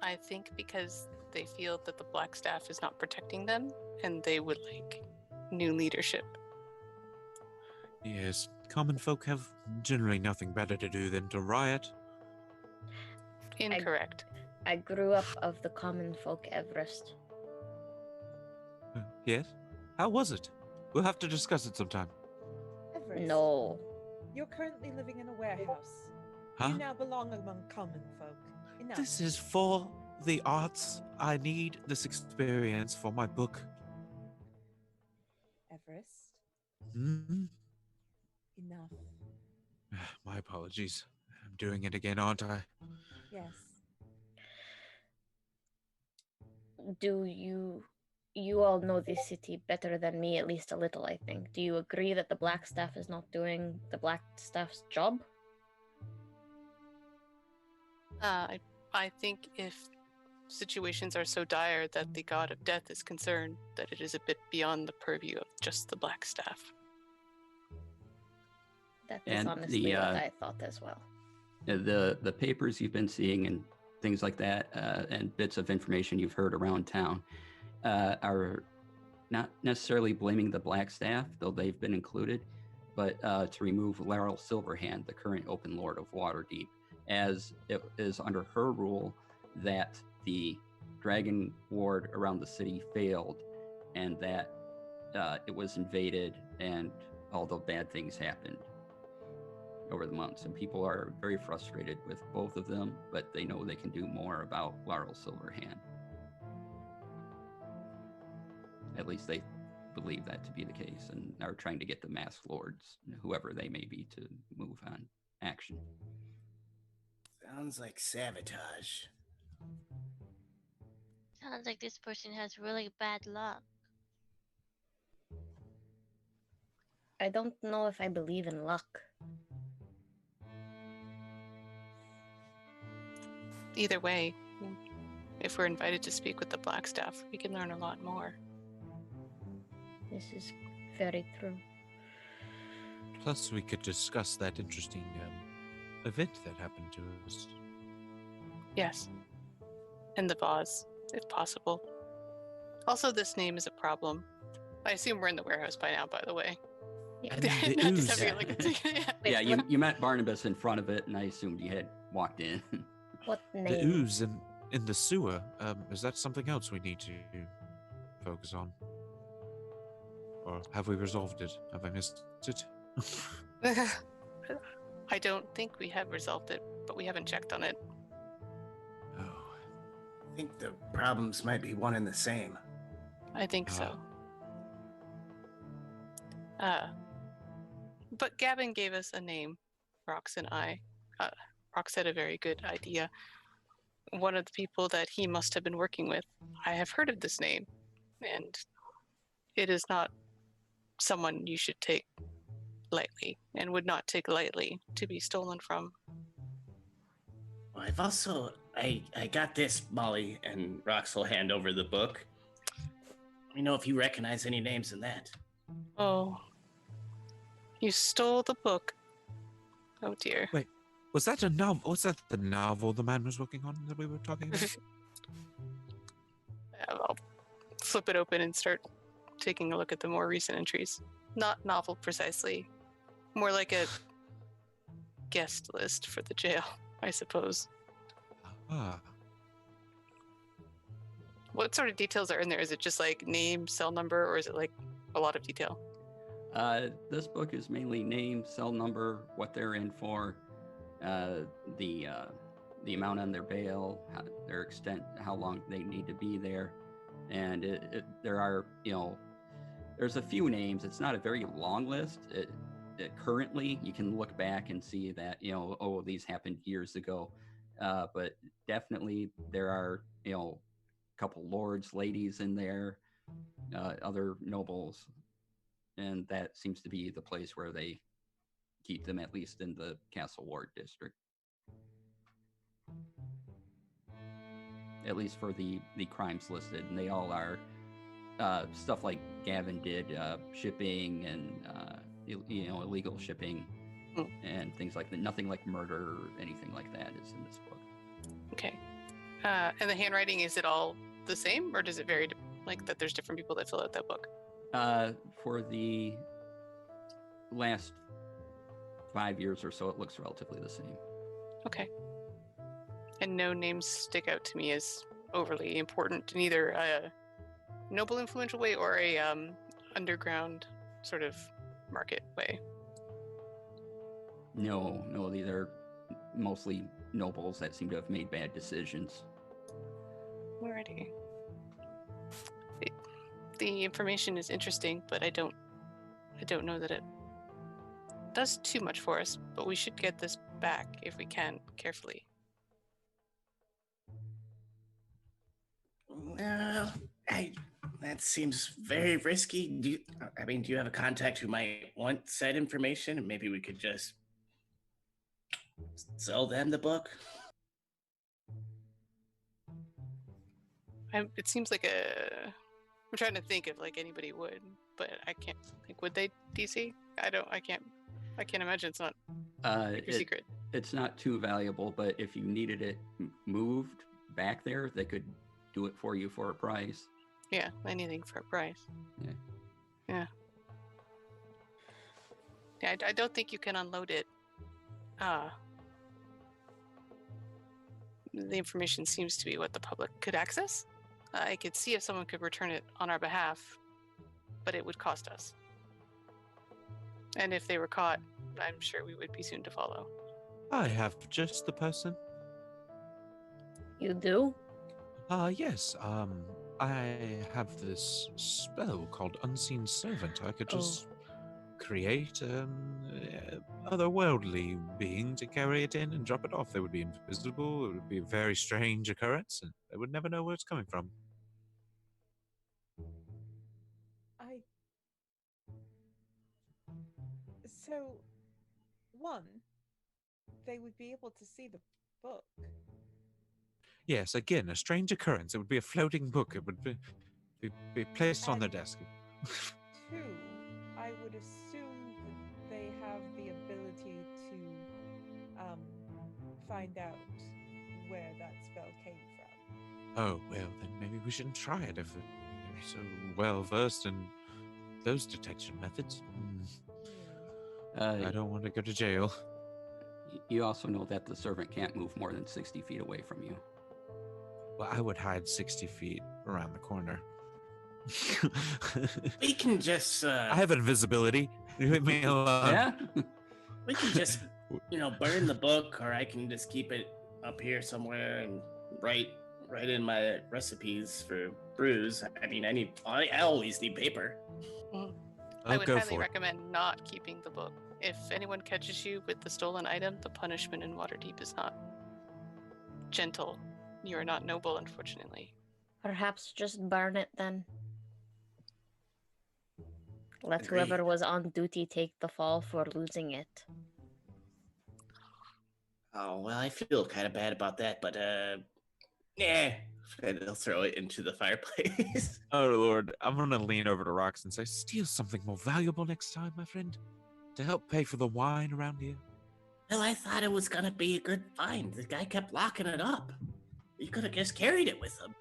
I think because they feel that the Black Staff is not protecting them, and they would like new leadership. Yes, common folk have generally nothing better to do than to riot. Incorrect. I grew up of the common folk Everest. Yes? How was it? We'll have to discuss it sometime. Everest, No. you're currently living in a warehouse. Huh? You now belong among common folk. Enough. This is for the arts. I need this experience for my book. Everest, Hmm? enough. My apologies. I'm doing it again, aren't I? Yes. Do you all know this city better than me, at least a little, I think. Do you agree that the Black Staff is not doing the Black Staff's job? I think if situations are so dire that the god of death is concerned, that it is a bit beyond the purview of just the Black Staff. That is And honestly what I thought as well. The papers you've been seeing and things like that, and bits of information you've heard around town, are not necessarily blaming the Black Staff, though they've been included, but to remove Laurel Silverhand, the current Open Lord of Waterdeep, as it is under her rule that the Dragon Ward around the city failed, and that it was invaded, and all the bad things happened over the months. And people are very frustrated with both of them, but they know they can do more about Laurel Silverhand. At least they believe that to be the case, and are trying to get the Masked Lords, whoever they may be, to move on action. Sounds like sabotage. Sounds like this person has really bad luck. I don't know if I believe in luck. Either way, if we're invited to speak with the Black Staff, we can learn a lot more. This is very true. Plus, we could discuss that interesting event that happened to us. Yes. And the vase, if possible. Also, this name is a problem. I assume we're in the warehouse by now, by the way. Yeah. And the Not just ooze. having, like, Wait, Yeah, what, you met Barnabas in front of it, and I assumed you had walked in. what The name? ooze in the sewer. Is that something else we need to focus on? Or have we resolved it? Have I missed it? I don't think we have resolved it, but we haven't checked on it. Oh. I think the problems might be one and the same. I think so. But Gavin gave us a name, Rox and I. Rox had a very good idea. One of the people that he must have been working with, I have heard of this name, and it is not someone you should take lightly, and would not take lightly to be stolen from. Well, I've also I got this, Molly, and Rox will hand over the book. Let me know if you recognize any names in that. Oh, you stole the book. Oh dear. Wait, was that a novel? Was that the novel the man was working on that we were talking about? I'll flip it open and start taking a look at the more recent entries. Not novel precisely, more like a guest list for the jail, I suppose. Ah. What sort of details are in there? Is it just like name, cell number, or is it like a lot of detail? This book is mainly name, cell number, what they're in for, the amount on their bail, their extent, how long they need to be there, and there are, there's a few names. It's not a very long list. Currently, you can look back and see that these happened years ago, but definitely there are a couple lords, ladies in there, other nobles, and that seems to be the place where they keep them, at least in the Castle Ward district. At least for the crimes listed, and they all are stuff like Gavin did, shipping and illegal shipping and things like that. Nothing like murder or anything like that is in this book. Okay. And the handwriting, is it all the same, or does it vary? Like that, there's different people that fill out that book. For the last 5 years or so, it looks relatively the same. Okay. And no names stick out to me as overly important in either a noble, influential way or a underground sort of market way. No, these are mostly nobles that seem to have made bad decisions. Alrighty. The information is interesting, but I don't know that it does too much for us, but we should get this back if we can, carefully. Well, that seems very risky. Do you have a contact who might want said information, and maybe we could just sell them the book? It seems like I'm trying to think if like anybody would, but I can't. Like, would they, DC? I can't imagine. It's not your secret. It's not too valuable, but if you needed it moved back there, they could do it for you for a price. Yeah, anything for a price. Yeah. I don't think you can unload it. The information seems to be what the public could access. I could see if someone could return it on our behalf, but it would cost us. And if they were caught, I'm sure we would be soon to follow. I have just the person. You do? Yes. I have this spell called Unseen Servant. I could just create otherworldly being to carry it in and drop it off. They would be invisible. It would be a very strange occurrence, and they would never know where it's coming from. So, one, they would be able to see the book. Yes, again, a strange occurrence. It would be a floating book. It would be placed on their desk. Two, I would assume that they have the ability to find out where that spell came from. Oh, well, then maybe we shouldn't try it if they're so well versed in those detection methods. I don't want to go to jail. You also know that the servant can't move more than 60 feet away from you. Well, I would hide 60 feet around the corner. We can just... I have invisibility. Leave me alone. Yeah? We can just, burn the book, or I can just keep it up here somewhere and write in my recipes for brews. I always need paper. I would highly recommend not keeping the book. If anyone catches you with the stolen item, the punishment in Waterdeep is not gentle. You are not noble, unfortunately. Perhaps just burn it then. Let Agreed. whoever was on duty take the fall for losing it. Oh, well, I feel kind of bad about that, but, and they'll throw it into the fireplace. Oh, Lord. I'm going to lean over to Rox and say, steal something more valuable next time, my friend, to help pay for the wine around here. Well, I thought it was going to be a good find. The guy kept locking it up. You could have just carried it with him.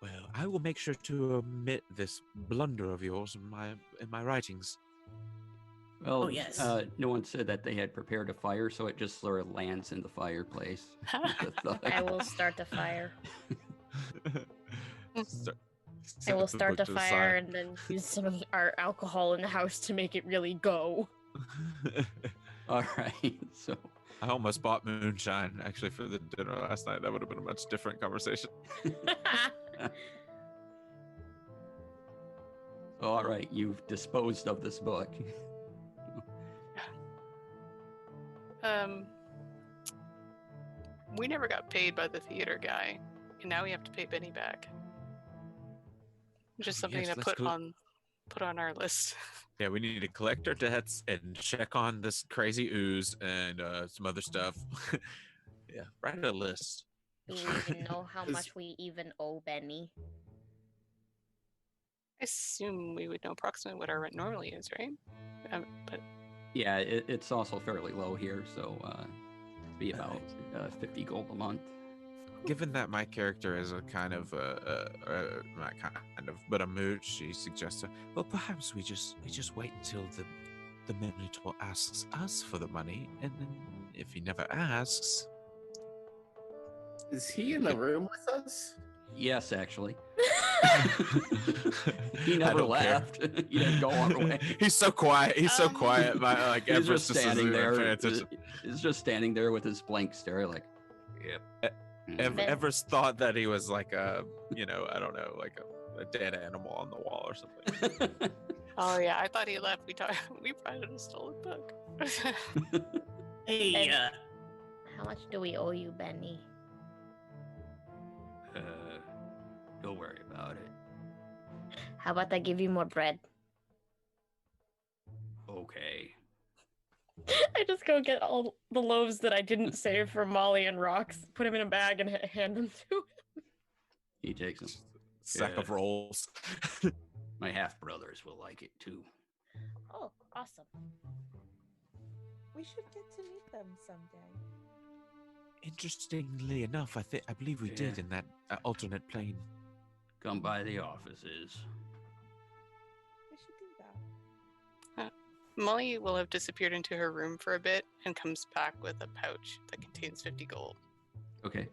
Well, I will make sure to omit this blunder of yours in my writings. Well, yes. No one said that they had prepared a fire, so it just sort of lands in the fireplace. I will start a fire. I will the start book a to the fire side. and then use some of our alcohol in the house to make it really go. All right. So I almost bought moonshine actually for the dinner last night. That would have been a much different conversation. all right, you've disposed of this book. We never got paid by the theater guy, and now we have to pay Benny back. Just something Yes, to let's put on our list. Yeah, we need to collect our debts and check on this crazy ooze and some other stuff. Yeah, write a list. Do we even know how much we even owe Benny? I assume we would know approximately what our rent normally is, right? But Yeah, it's also fairly low here, so be about 50 gold a month. Given that my character is a kind of not kind of, but a mooch, she suggests, well, perhaps we just wait until the Minotaur asks us for the money, and then if he never asks, Is he in the room with us? Yes, actually. he He never left. He didn't go our way. He's so quiet. He's so quiet. My like He's Everest just standing doesn't even pay there. attention. He's just standing there with his blank stare, like, yep. Everest thought that he was like a, I don't know, like a dead animal on the wall or something. oh yeah, I thought he left. We probably a stolen book. Hey, How much do we owe you, Benny? Don't worry about it. How about I give you more bread? Okay. I just go get all the loaves that I didn't save for Molly and Rox, put them in a bag, and hand them to him. He takes them. Sack of rolls. My half brothers will like it too. Oh, awesome. We should get to meet them someday. Interestingly enough, I believe we did in that alternate plane. Come by the offices. We should do that. Molly will have disappeared into her room for a bit and comes back with a pouch that contains 50 gold. Okay.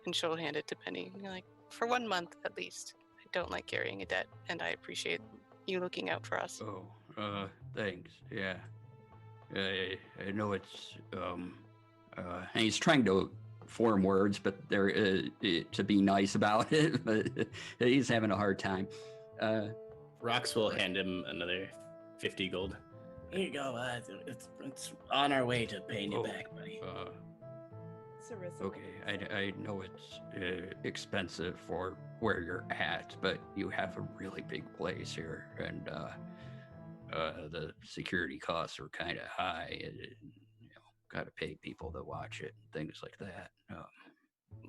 And she'll hand it to Penny. And you're like, for 1 month at least. I don't like carrying a debt, and I appreciate you looking out for us. Oh, thanks. Yeah. I know it's and he's trying to form words, but they're to be nice about it, but he's having a hard time. Rox will hand him another 50 gold. Here you go. It's on our way to paying you back, buddy. Sarissa. Okay, I know it's expensive for where you're at, but you have a really big place here, and the security costs are kind of high. Got to pay people to watch it and things like that.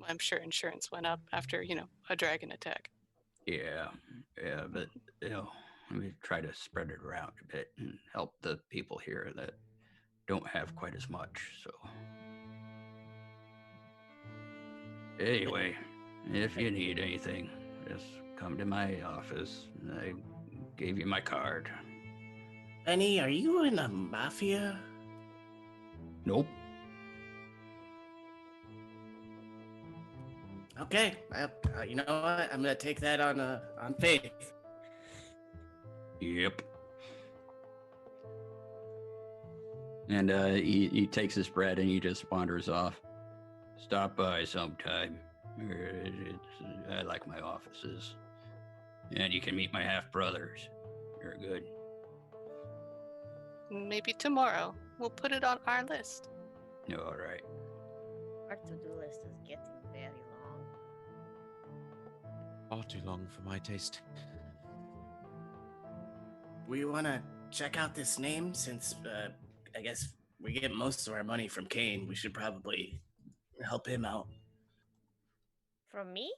I'm sure insurance went up after, a dragon attack. Yeah, but let me try to spread it around a bit and help the people here that don't have quite as much. So anyway, if you need anything, just come to my office. I gave you my card. Benny, are you in the mafia? Nope. Okay, you know what? I'm gonna take that on faith. Yep. And he takes his bread and he just wanders off. Stop by sometime. I like my offices. And you can meet my half brothers. They're good. Maybe tomorrow. We'll put it on our list. All right. Our to-do list is getting very long. Far too long for my taste. We want to check out this name since I guess we get most of our money from Kane. We should probably help him out. From me?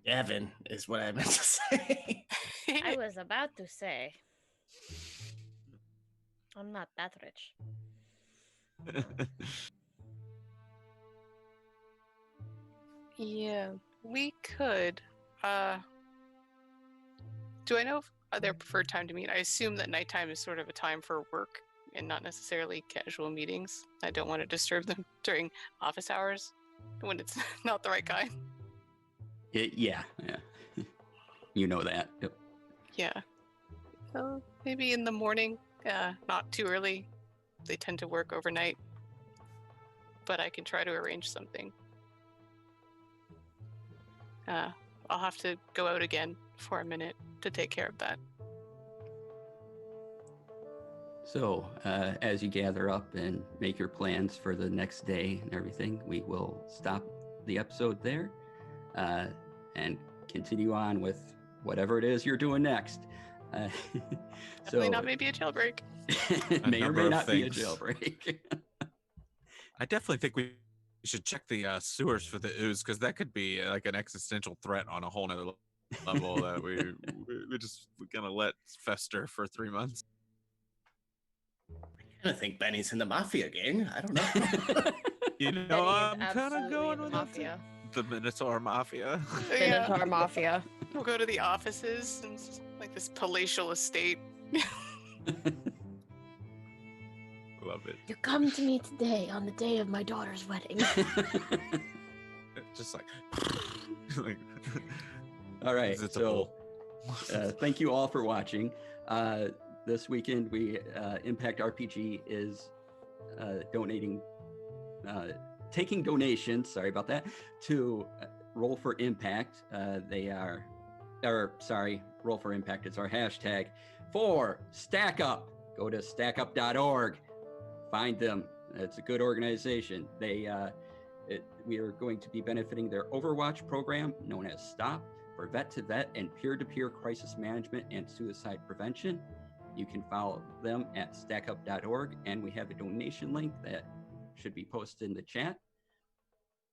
Gavin is what I meant to say. I was about to say. I'm not that rich. Yeah, we could. Do I know if their preferred time to meet? I assume that nighttime is sort of a time for work and not necessarily casual meetings. I don't want to disturb them during office hours when it's not the right kind. Yeah. You know that. Yep. Yeah. Well, maybe in the morning. Not too early. They tend to work overnight. But I can try to arrange something. I'll have to go out again for a minute to take care of that. So, as you gather up and make your plans for the next day and everything, we will stop the episode there and continue on with whatever it is you're doing next. Definitely not maybe a jailbreak. May or may not be a jailbreak. I definitely think we should check the sewers for the ooze, because that could be like an existential threat on a whole nother level that we just gonna let fester for 3 months. I think Benny's in the mafia gang. I don't know. You know, Benny is I'm kind of absolutely going in the with mafia. the Minotaur Mafia. Yeah. Minotaur Mafia. We'll go to the offices and like this palatial estate. Love it. You come to me today on the day of my daughter's wedding. Just like, All right. Is it the So, bull? thank you all for watching. This weekend, we Impact RPG is donating, taking donations. Sorry about that. To Roll for Impact. Roll for Impact is our hashtag for Stack Up. Go to stackup.org. Find them. It's a good organization. We are going to be benefiting their Overwatch program known as STOP for vet-to-vet and peer-to-peer crisis management and suicide prevention. You can follow them at stackup.org, and we have a donation link that should be posted in the chat.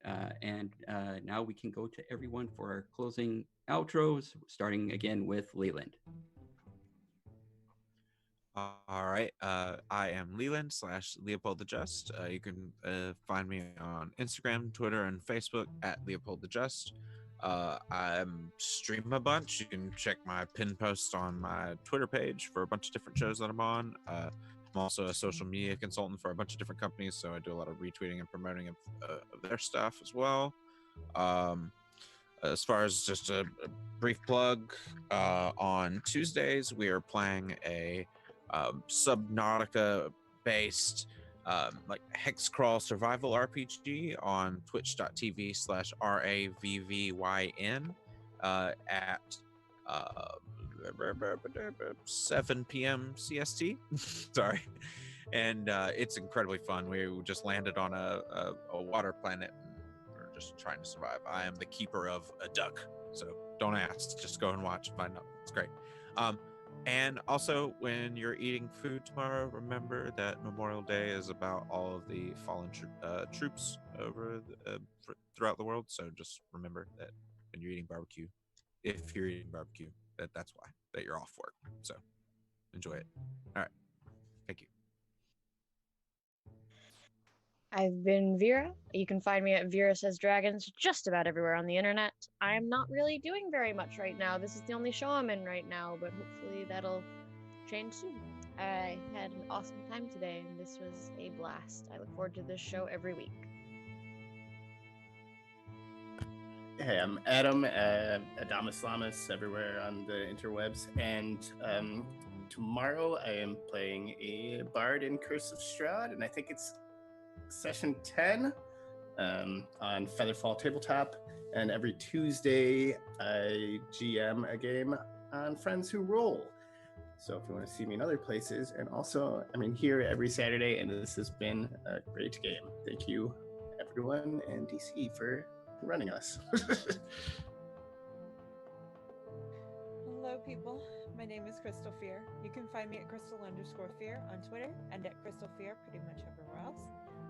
Now we can go to everyone for our closing outros, starting again with Leland. All right. I am Leland /Leopold the Just. You can find me on Instagram, Twitter, and Facebook at Leopold the Just. I stream a bunch. You can check my pin posts on my Twitter page for a bunch of different shows that I'm on. I'm also a social media consultant for a bunch of different companies, so I do a lot of retweeting and promoting of their stuff as well. As far as just a brief plug, on Tuesdays we are playing a Subnautica based like hex crawl survival RPG on twitch.tv/RAVVYN at 7 p.m. CST. Sorry. And it's incredibly fun. We just landed on a water planet and we're just trying to survive. I am the keeper of a duck, so don't ask, just go and watch, find out. It's great. And also, when you're eating food tomorrow, remember that Memorial Day is about all of the fallen troops over throughout the world. So just remember that when you're eating barbecue, if you're eating barbecue, that's why, that you're off work. So enjoy it. All right. Thank you. I've been Vera. You can find me at Vera Says Dragons just about everywhere on the internet. I'm not really doing very much right now. This is the only show I'm in right now, but hopefully that'll change soon. I had an awesome time today, and this was a blast. I look forward to this show every week. Hey, I'm Adam, Adamus Lamas, everywhere on the interwebs. And tomorrow I am playing a bard in Curse of Strahd, and I think it's session 10 on Featherfall Tabletop. And every Tuesday I GM a game on Friends Who Roll. So if you want to see me in other places, and also I'm in here every Saturday, and this has been a great game. Thank you, everyone, and DC for running us. Hello, people. My name is Crystal Fear. You can find me at Crystal_Fear on Twitter and at Crystal Fear pretty much everywhere else.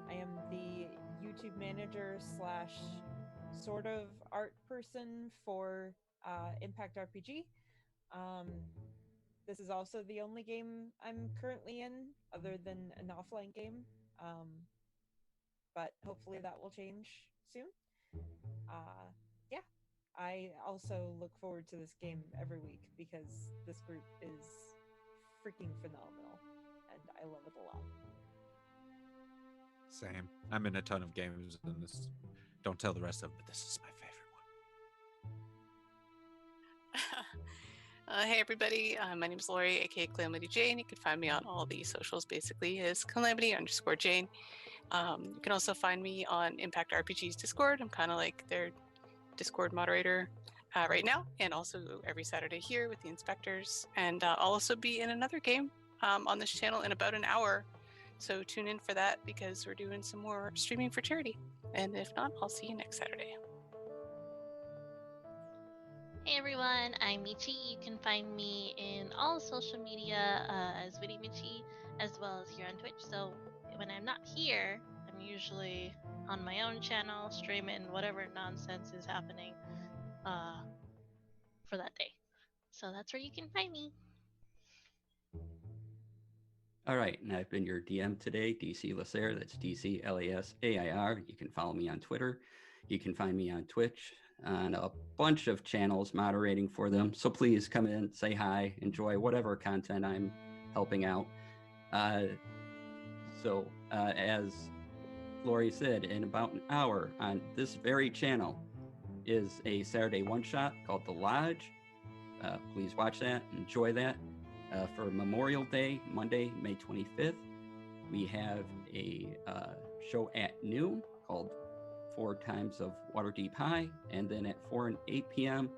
I am the YouTube manager / sort of art person for Impact RPG. This is also the only game I'm currently in other than an offline game. But hopefully that will change soon. Yeah, I also look forward to this game every week because this group is freaking phenomenal and I love it a lot. Same. I'm in a ton of games, and this, don't tell the rest of them, but this is my favorite one. Hey everybody, my name is Lori, aka Calamity Jane. You can find me on all the socials basically as Calamity_Jane. You can also find me on Impact RPG's Discord. I'm kind of like their Discord moderator right now, and also every Saturday here with the Inspectres. And I'll also be in another game on this channel in about an hour. So tune in for that because we're doing some more streaming for charity. And if not, I'll see you next Saturday. Hey everyone, I'm Michi. You can find me in all social media as Witty Michi, as well as here on Twitch. So when I'm not here, I'm usually on my own channel, streaming whatever nonsense is happening for that day. So that's where you can find me. All right, and I've been your DM today, DC Lasair. That's DC LASAIR. You can follow me on Twitter. You can find me on Twitch, on a bunch of channels, moderating for them. So please come in, say hi, enjoy whatever content I'm helping out. As Lori said, in about an hour on this very channel is a Saturday one-shot called The Lodge. Please watch that, enjoy that. For Memorial Day, Monday, May 25th, we have a show at noon called 4 Times of Waterdeep High, and then at 4 and 8 p.m.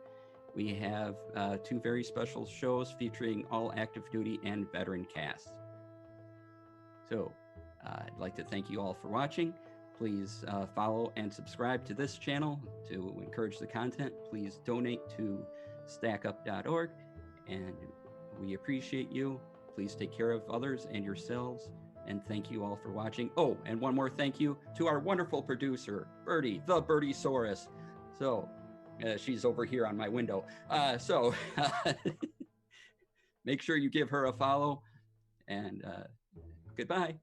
we have 2 very special shows featuring all active duty and veteran casts. So I'd like to thank you all for watching. Please follow and subscribe to this channel to encourage the content. Please donate to stackup.org, and we appreciate you. Please take care of others and yourselves. And thank you all for watching. Oh, and one more thank you to our wonderful producer, Birdie, the Birdie-saurus. So she's over here on my window. Make sure you give her a follow. And goodbye.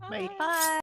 Bye. Bye.